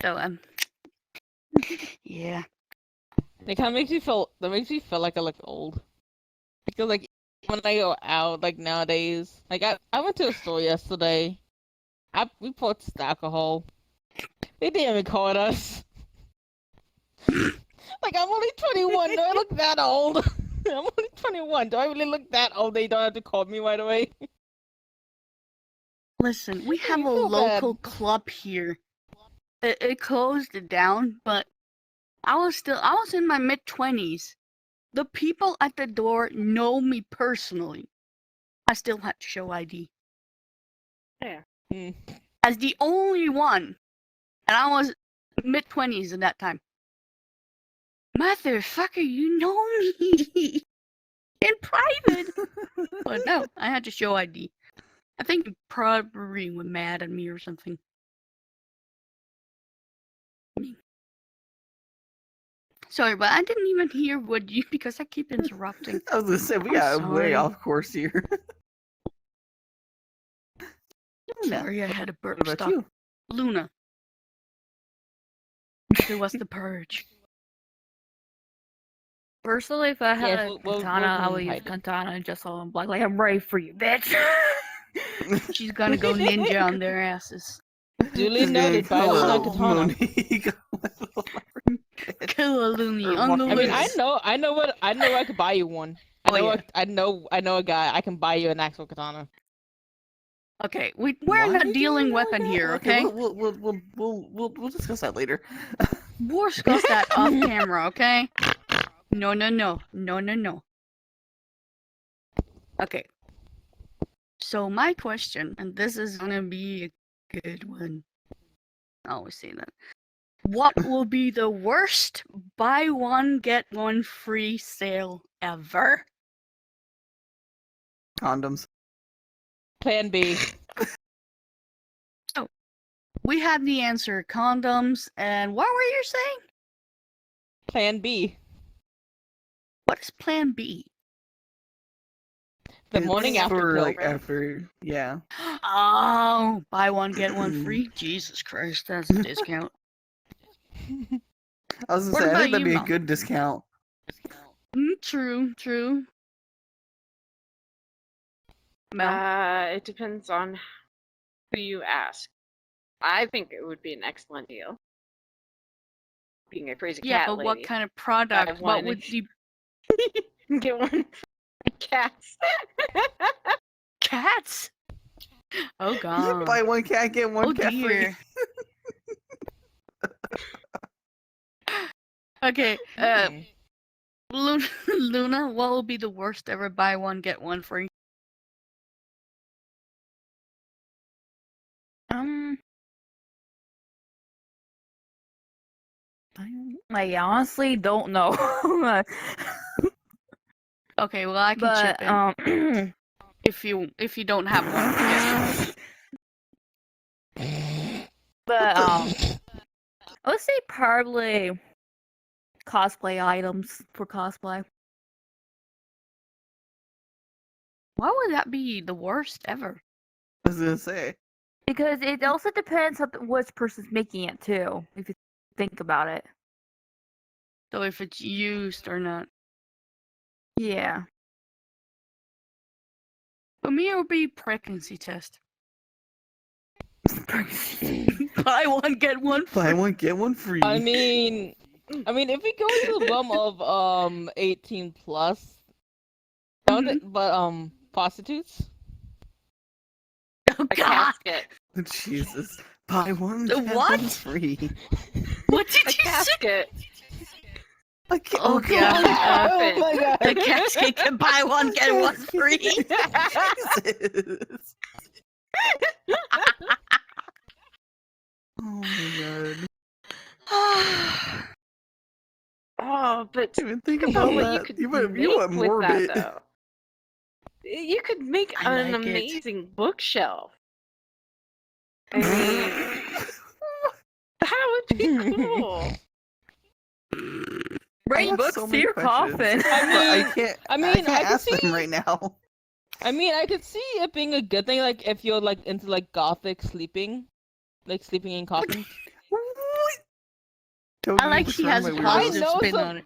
So, yeah. It kind of makes me feel. That makes me feel like I look old. Because like when I go out, like nowadays, like I went to a store yesterday. We purchased alcohol. They didn't even call us. Like I'm only 21. Do I look that old? I'm only 21. Do I really look that old? They don't have to call me right away. Listen, we have you a feel local bad. club here. It closed it down, but I was in my mid-20s. The people at the door know me personally. I still had to show ID. Mm. As the only one. And I was mid-20s at that time. Motherfucker, you know me! In private! But no, I had to show ID. I think you probably were mad at me or something. Sorry, but I didn't even hear what you because I keep interrupting. I was gonna say we I'm got way sorry. off course here. Luna, Sorry, I had a burp. what about Stop. you? Luna. It was the purge. Personally, if I had Yes, a we'll katana, I would use hide it. katana just so I'm like I'm ready for you, bitch. She's gonna go ninja on their asses. Duly Just gonna noted, by kill Luna Katana. Monique. Kill a loony Or on the walk- I mean, loose. I know I could buy you one. Oh, I know a guy. I can buy you an actual katana. Okay, we're Why not do dealing you know weapon that? here, okay? We'll discuss that later. We'll discuss that off camera, okay? No. Okay. So my question, and this is gonna be a good one. I always say that. What will be the worst buy one get one free sale ever? Condoms. Plan B. We have the answer: condoms. And what were you saying? Plan B. What is Plan B? The It's morning after for pill. like after, yeah. Oh, buy one get one free. Jesus Christ, that's a discount. I was gonna What say I about think that'd you, be a Mom? good discount. True. Mel? It depends on who you ask. I think it would be an excellent deal. Being a crazy Yeah, cat but lady. what kind of product? What one would and- you? Get one for cats. Cats? Oh You god. buy one cat, get one Oh cat free. dear. Okay, Mm. Luna, what will be the worst ever buy one get one free? I honestly don't know. Okay, well I can but chip in if you don't have one. but I would say probably cosplay items for cosplay. Why would that be the worst ever? I was gonna say. Because it also depends on which person's making it too, if you think about it. So if it's used or not. Yeah. For me, it would be pregnancy test. Buy one get one free. Buy one, get one free. I mean, if we go into the realm of 18 plus, but prostitutes. Oh A god. casket. Jesus. Buy one, The get what? one free. What did A you say? casket. Oh god. Oh my god. The casket can buy one get one free. Jesus. Oh my god. Oh, but I didn't even think you know about what that. you could You make went with morbid. that, though? You could make I an like it. amazing bookshelf. I mean, that would be cool. Bring have books so to many your questions. coffin. But I can't I I can't can ask see. them right now. I mean, I could see it being a good thing, like if you're like into like gothic sleeping, like sleeping in coffins. I like she has a weirdos. positive I know spin some- on it.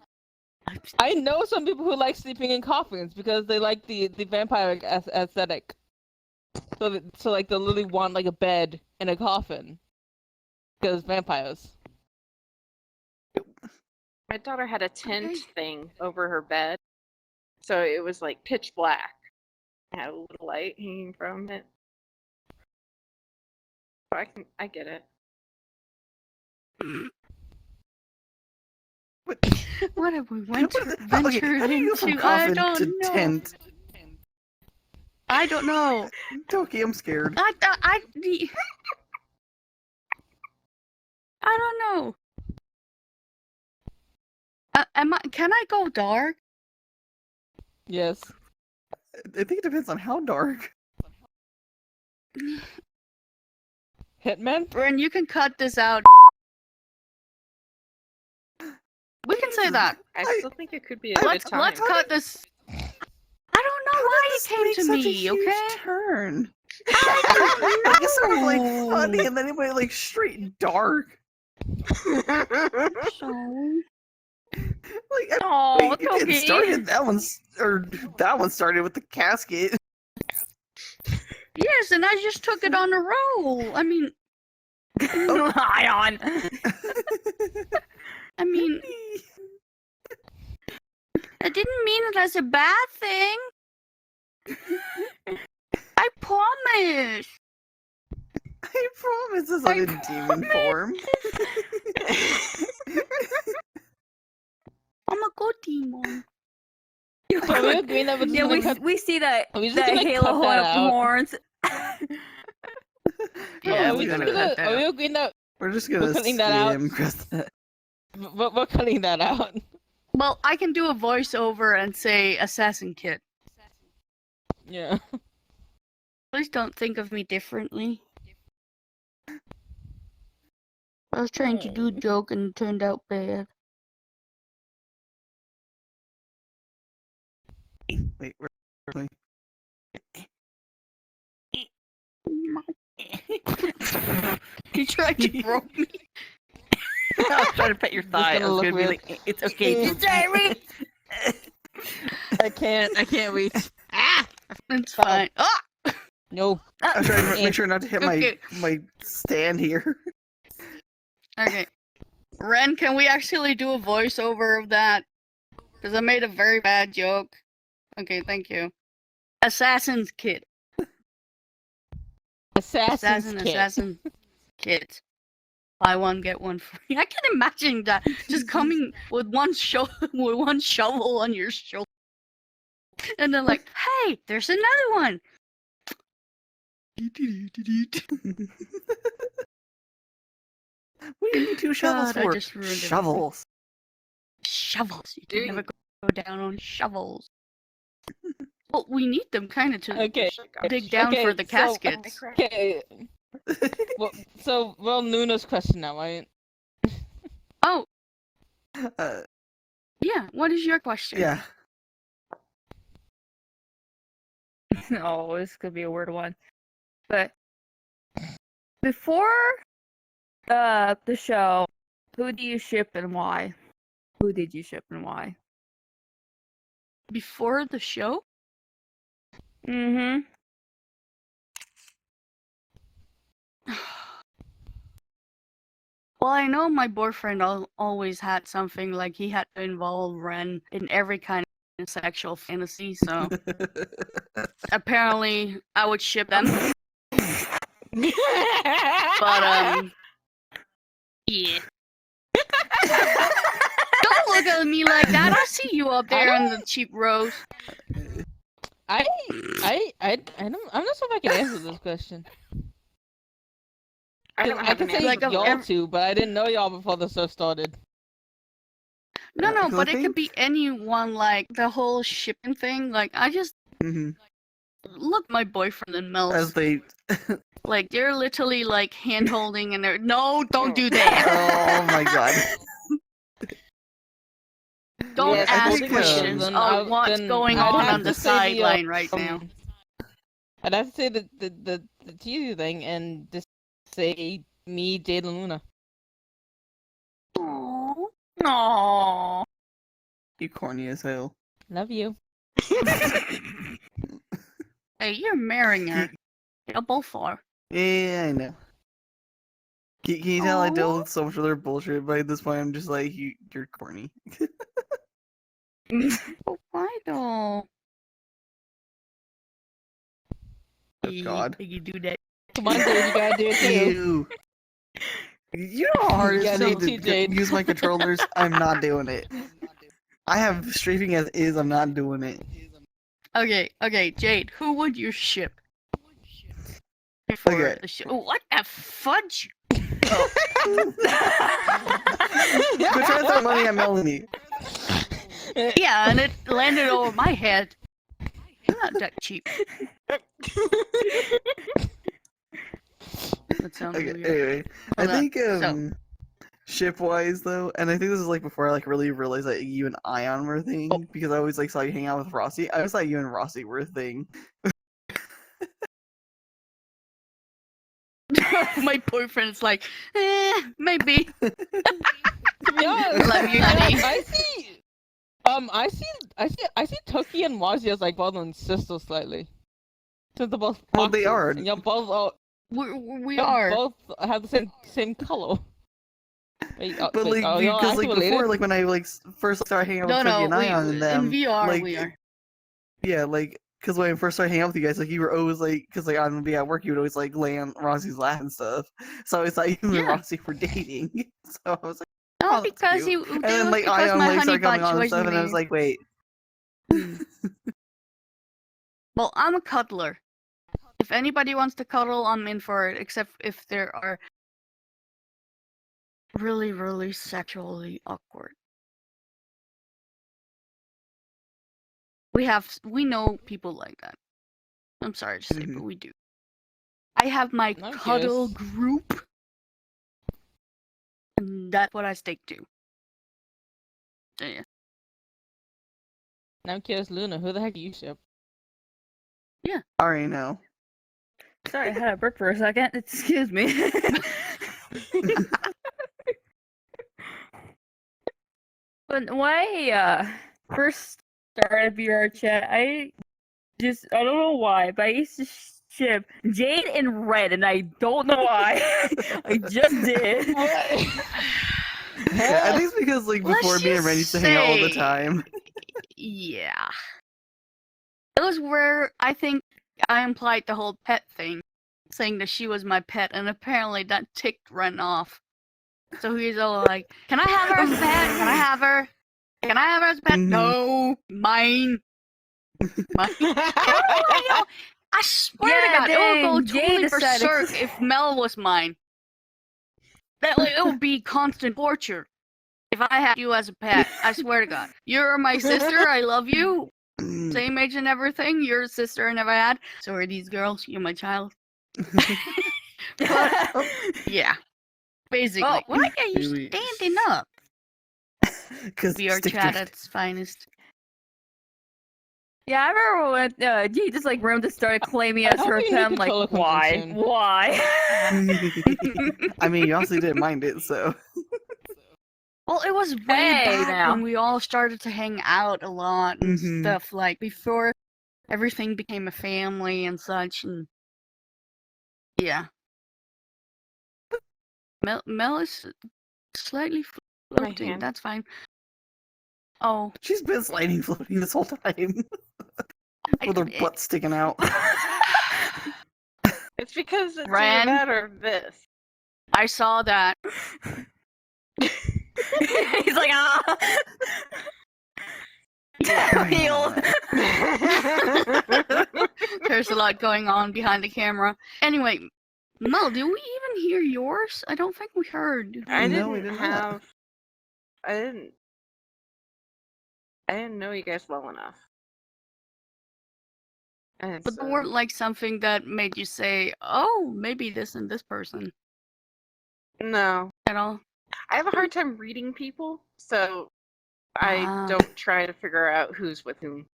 I know some people who like sleeping in coffins because they like the vampire aesthetic. So like they literally want like a bed in a coffin because vampires. My daughter had a tent Okay. thing over her bed, so it was like pitch black. It had a little light hanging from it. So I get it. What have we Okay, ventured how do you go from into? I coffin don't to know. tent? I don't know. Toki, I'm scared. I don't know. Can I go dark? Yes. I think it depends on how dark. Hitman? Bryn, you can cut this out. We can say that. I still think it could be a good Let's time. cut this. I don't know why it came to Such a me. huge Okay. turn. I Like, it started like know. funny, and then it went like straight dark. So. Like, Oh, it didn't started that one started with the casket. Yes, and I just took it on a roll. I mean, Ion. I mean, I didn't mean it as a bad thing. I promise. I promise this is in demon form. I'm a good demon. So we agree that we're just Yeah, gonna cut. we see that Are we just that gonna Halo cut that out? horns. Yeah, are we we just gotta gonna? cut that Are we out. agreeing that We're just gonna cutting that out. skim across that. we're cutting that out? Well, I can do a voiceover and say Assassin Kit. Yeah. Please don't think of me differently. I was trying to do a joke and it turned out bad. Wait, we're You tried to throw me. I was trying to pet your thigh. I gonna was look gonna be weird. like, it's okay. Mm. Jerry. I can't reach. It's fine. Ah! No. I'm trying to make sure not to hit Okay. my stand here. Okay. Ren, can we actually do a voiceover of that? Because I made a very bad joke. Okay, thank you. Assassin's Kit. Assassin Kit. Buy one, get one free. I can imagine that. Just coming with one shovel on your shoulder. And then like, hey, there's another one. What do you need two shovels God, I for? just ruined everything. Shovels. Shovels. You can Dude. never go down on shovels. Well, we need them kind of to Okay. dig down Okay, for the so- caskets. Okay. Well, so Nuno's question now, right? Oh, Uh, yeah. What is your question? yeah. Oh, this could be a weird one. But before the show, who do you ship and why? Who did you ship and why? Before the show? Mm-hmm. Well, I know my boyfriend always had something like he had to involve Ren in every kind of sexual fantasy, so apparently I would ship them. But, yeah. Don't look at me like that. I see you up there in the cheap rose. I'm not sure if I can answer this question. I don't I have can an say answer. like a- y'all ev- two, but I didn't know y'all before the show started. No, Because but I it could think- be anyone, like the whole shipping thing. Like, I just Mhm. look my boyfriend and Mel's. As they. Like, they're literally like hand holding and they're no, don't do that. Oh my god. Don't Yes, I ask think, questions then on what's going I'd on have on the to say sideline right now. I'd have to say the cheesy thing and just say me, Jade, and Luna. Aww. Aww. You corny as hell. Love you. Hey, you're marrying her. Double four. Yeah, I know. Can you tell I deal Aw. with so much other bullshit, but at this point I'm just like, you're corny. Oh, why though? Oh God. You do that. Come on, Jade, you gotta do it too. Ew. You know how hard it Yeah, is they for me too, to Jade. use my controllers? I'm not doing it. I have strafing as is, I'm not doing it. Okay, Jade, who would you ship? For Okay. the show. What a fudge! Quit trying to throw money at Melanie. Yeah, and it landed over my head. I'm not that cheap. That sounds Okay, weird. anyway. I Hold on, think, so- ship-wise, though, and I think this is, like, before I, like, really realized that you and Ion were a thing, because I always, like, saw you hang out with Rossi. I always thought you and Rossi were a thing. My boyfriend's like, maybe. Yeah, Love you, honey. I see Toki and Mazi as like brother and sister slightly. Since they're both Well, they foxes, are. and you're both We you are. both have the same color. Wait, But, wait, like, y'all because, actually like, related? before, like, when I, like, first started hanging out with No, Toki and Ion and in them, VR like, we are. yeah, like, because when I first started hanging out with you guys, like, you were always, like, because, like, I would be at work, you would always, like, lay on Rossi's lap and stuff. So I always thought you and Yeah. Rossi were dating. So I was like, No, oh, that's because cute. he. And then, like, because Ion, my like, honey started coming bunch on and was stuff, and I was me. like, wait. Well, I'm a cuddler. If anybody wants to cuddle, I'm in for it. Except if there are really, really sexually awkward. We know people like that. I'm sorry to say, but we do. I have my I'm cuddle curious. group, and that's what I stick to. So, yeah. Now I'm curious, Luna, who the heck do you ship? I already know. Sorry, I had a burp for a second. Excuse me. But when I first started VR chat, I don't know why, but I used to ship Jade and Red, and I don't know why. I just did. Yeah, I think it's because, like, Let's before me and Ren used to hang out all the say- time. Yeah. It was where I think I implied the whole pet thing, saying that she was my pet, and apparently that ticked Ren off. So he's all like, "Can I have her as a pet? Can I have her? Can I have her as a pet? Mhm. No, mine." Mine. I swear Yeah, to God, it would go dang, Jay totally decided- berserk if Mel was mine. It would be constant torture if I had you as a pet. I swear to God, you're my sister. I love you. Same age and everything. You're a sister I never had. So are these girls. You're my child. But yeah, basically. Well, Why are you Really- standing up? Because VR chat at its finest. Yeah, I remember when Jade just like randomly started claiming I as hope her you pet. hit I'm like, controller why? convention. Why? I mean, you honestly didn't mind it, so. Well, it was way Hey, back now. when we all started to hang out a lot and Mhm. stuff, like before everything became a family and such, and yeah. Mel is slightly floating. hand. That's fine. Oh, She's been sliding floating this whole time. With her butt sticking out. It's because it's Ren? either that or this. I saw that. He's like, ah. Heal. There's a lot going on behind the camera. Anyway, Mel, did we even hear yours? I don't think we heard. did we? I No, we didn't did not. have. I didn't know you guys well enough. And But there weren't like something that made you say, "Oh, maybe this and this person." no, At all. I have a hard time reading people, so I Ah. don't try to figure out who's with whom.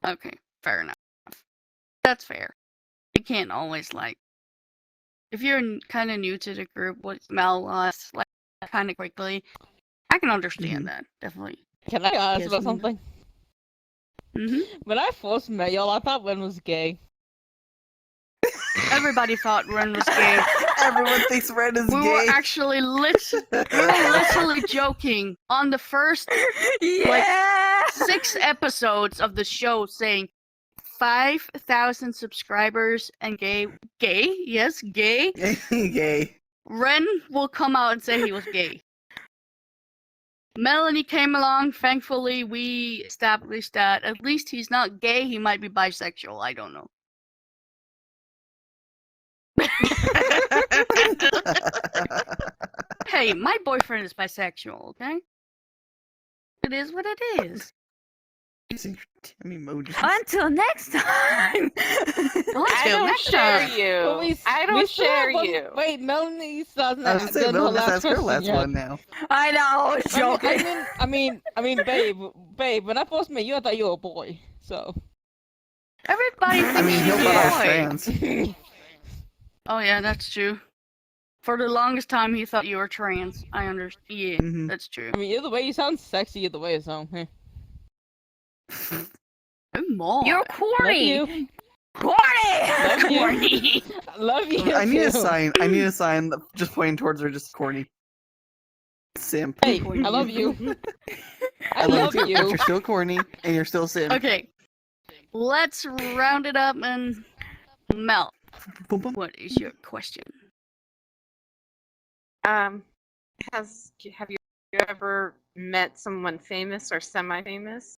Okay, fair enough. That's fair. You can't always like. If you're kind of new to the group, what Mel lost like kind of quickly, I can understand that definitely. Can I ask Yes, about Mina. something? Hmm. When I first met y'all, I thought Ren was gay. Everybody thought Ren was gay. Everyone thinks Ren is We gay. were actually literally joking on the first Yeah. 6 episodes of the show, saying 5,000 subscribers and gay, yes, gay. Gay. Ren will come out and say he was gay. Melanie came along. Thankfully, we established that at least he's not gay. He might be bisexual. I don't know. Hey, my boyfriend is bisexual, okay? It is what it is. Using your emojis. Until next time. I Until don't next share time. But you. I we don't still share have one- you. Wait, Melanie doesn't I was have gonna say, done her Mel just last asked her question last yet. one now. I know. I was joking. I mean, babe. When I first met you, I thought you were a boy. So. Everybody thinks I mean, he's he a thought I was boy. trans. Oh yeah, that's true. For the longest time, he thought you were trans. I understand. Yeah, Mhm. that's true. I mean, either way, you sound sexy either way. So. Oh my. You're Love corny. you. Corny. Love you. corny. Love you. I need a too. sign. I need a sign that just pointing towards her, just corny. Simp. Hey, I love you. I love But you. you're still corny, and you're still simp. Okay, let's round it up and Mel. Boom, boom. What is your question? Have you ever met someone famous or semi-famous?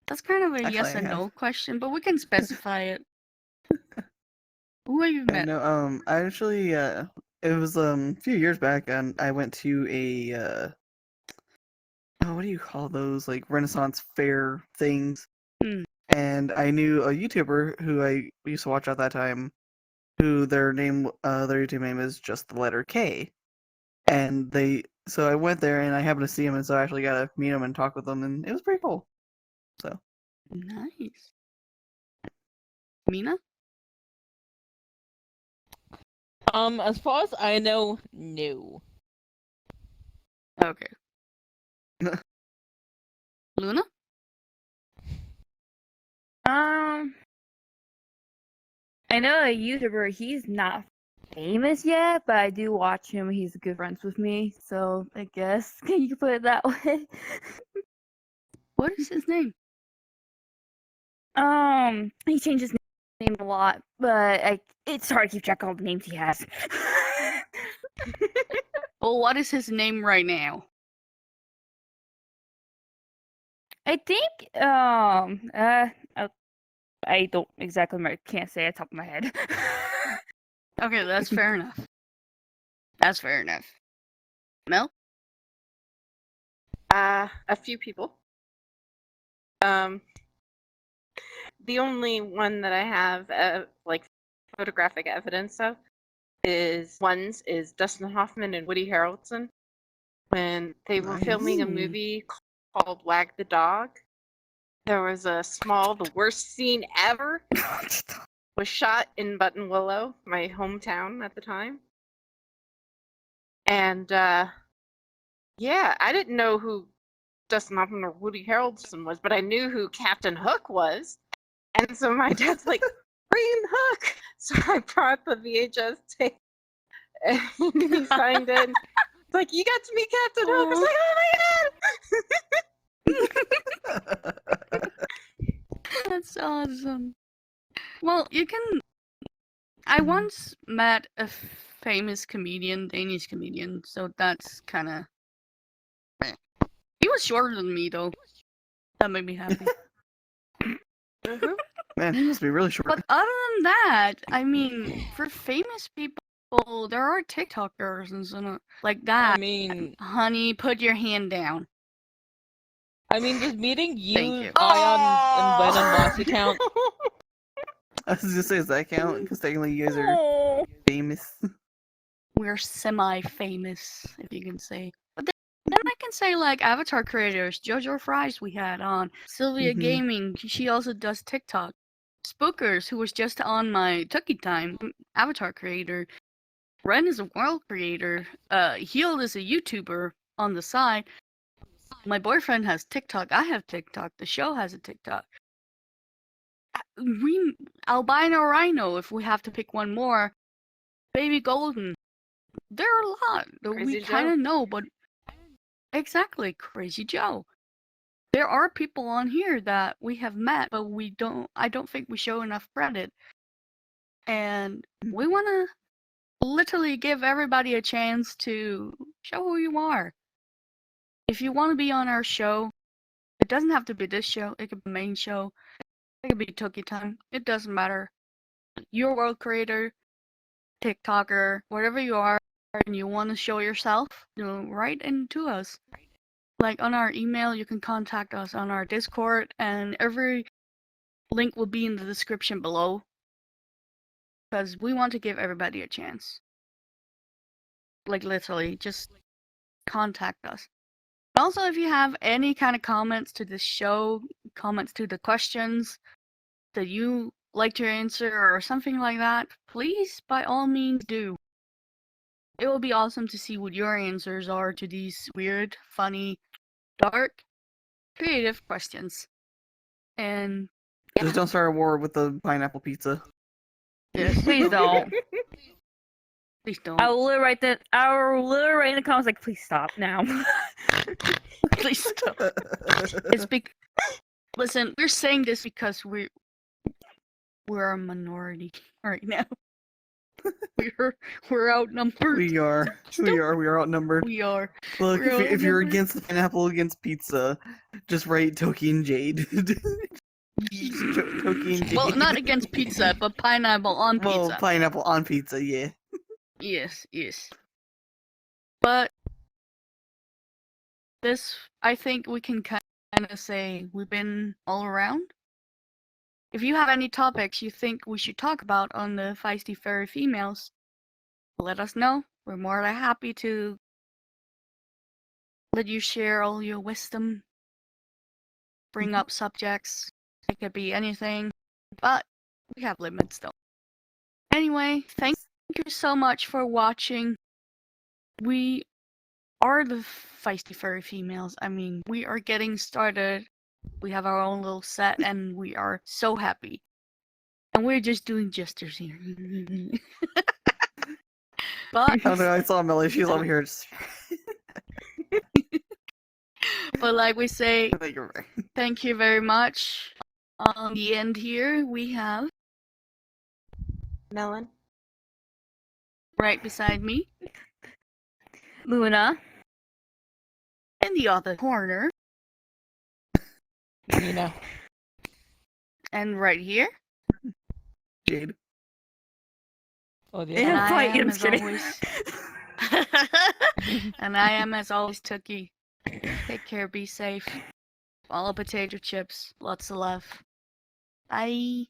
That's kind of a Actually, yes I and have. no question, but we can specify it. Who have you I met? know. I actually, it was a few years back, and I went to a oh, what do you call those, like Renaissance fair things? Hmm. And I knew a YouTuber who I used to watch at that time, who their YouTube name is just the letter K, and so I went there and I happened to see him, and so I actually got to meet him and talk with him, and it was pretty cool. So Nice. Mina? As far as I know, no. Okay. Luna? I know a YouTuber. He's not famous yet, but I do watch him. He's good friends with me, so I guess you can put it that way. What is his name? He changes his name a lot, but it's hard to keep track of all the names he has. Well, what is his name right now? I think I don't exactly remember. Can't say at the top of my head. Okay, that's fair enough. That's fair enough. Mel? A few people. The only one that I have like photographic evidence of is Dustin Hoffman and Woody Harrelson when they were filming a Nice. movie called Wag the Dog. There was the worst scene ever was shot in Button Willow, my hometown at the time. And yeah, I didn't know who Dustin Hoffman or Woody Harrelson was, but I knew who Captain Hook was. And so my dad's like, bring in Hook. So I brought the VHS tape and he signed in. It's like, you got to meet Captain Hook. I was like, oh my god. That's awesome. Well, I once met a famous comedian, Danish comedian, so that's kind of. He was shorter than me, though. That made me happy. man, he must be really short. But other than that, I mean, for famous people, there are TikTokers and so like that. I mean, Honey, put your hand down. just meeting Thank you, you. Ion, and Wen on Moss account. I was just say, does that count? Because technically you guys are Oh. famous. We're semi-famous, if you can say. But then I can say like avatar creators, Jojo Fries we had on, Sylvia Mhm. Gaming, she also does TikTok. Spookers, who was just on my Tookie Time, avatar creator. Ren is a world creator. Healed is a YouTuber on the side. My boyfriend has TikTok. I have TikTok. The show has a TikTok. Albino Rhino, if we have to pick one more. Baby Golden. There are a lot that we Crazy kind Joe. of know, but exactly, Crazy Joe. There are people on here that we have met, but I don't think we show enough credit. And we want to literally give everybody a chance to show who you are. If you want to be on our show, it doesn't have to be this show. It could be main show. It could be Tookie Time. It doesn't matter. You're a world creator, TikToker, whatever you are, and you want to show yourself, write into us. Like on our email, you can contact us on our Discord, and every link will be in the description below. Because we want to give everybody a chance. Like literally, just contact us. Also, if you have any kind of comments to this show, comments to the questions that you like to answer or something like that, please, by all means, do. It will be awesome to see what your answers are to these weird, funny, dark, creative questions. And Just don't start a war with the pineapple pizza. yes, Please don't. please don't. I will literally write that. I will literally write in the comments like, please stop now. Please stop. It's listen, we're saying this because we're a minority right now. We're outnumbered. We are outnumbered. We are. Look, We're if you're outnumbered. against the pineapple against pizza, just write Toki and Jade. Toki and Jade. Well, not against pizza, but pineapple on pizza. Well, pineapple on pizza, yeah. Yes, yes. But this, I think we can kind of say we've been all around. If you have any topics you think we should talk about on the Feisty Furry Females, let us know. We're more than happy to let you share all your wisdom, bring up subjects. It could be anything, but we have limits though. Anyway, thank you so much for watching. We are the Feisty Furry Females. I mean, we are getting started. We have our own little set, and we are so happy. And we're just doing gestures here. But I don't know, I saw Melly, she's over here just... but like we say, Like, you're right. thank you very much. On the end here, we have Melon. right beside me, Luna. in the other corner, Nina. and right here. Jade. Oh, the Yeah. And other I fight, am I'm as kidding. always. And I am as always Tookie. Take care, be safe. Follow potato chips. Lots of love. Bye.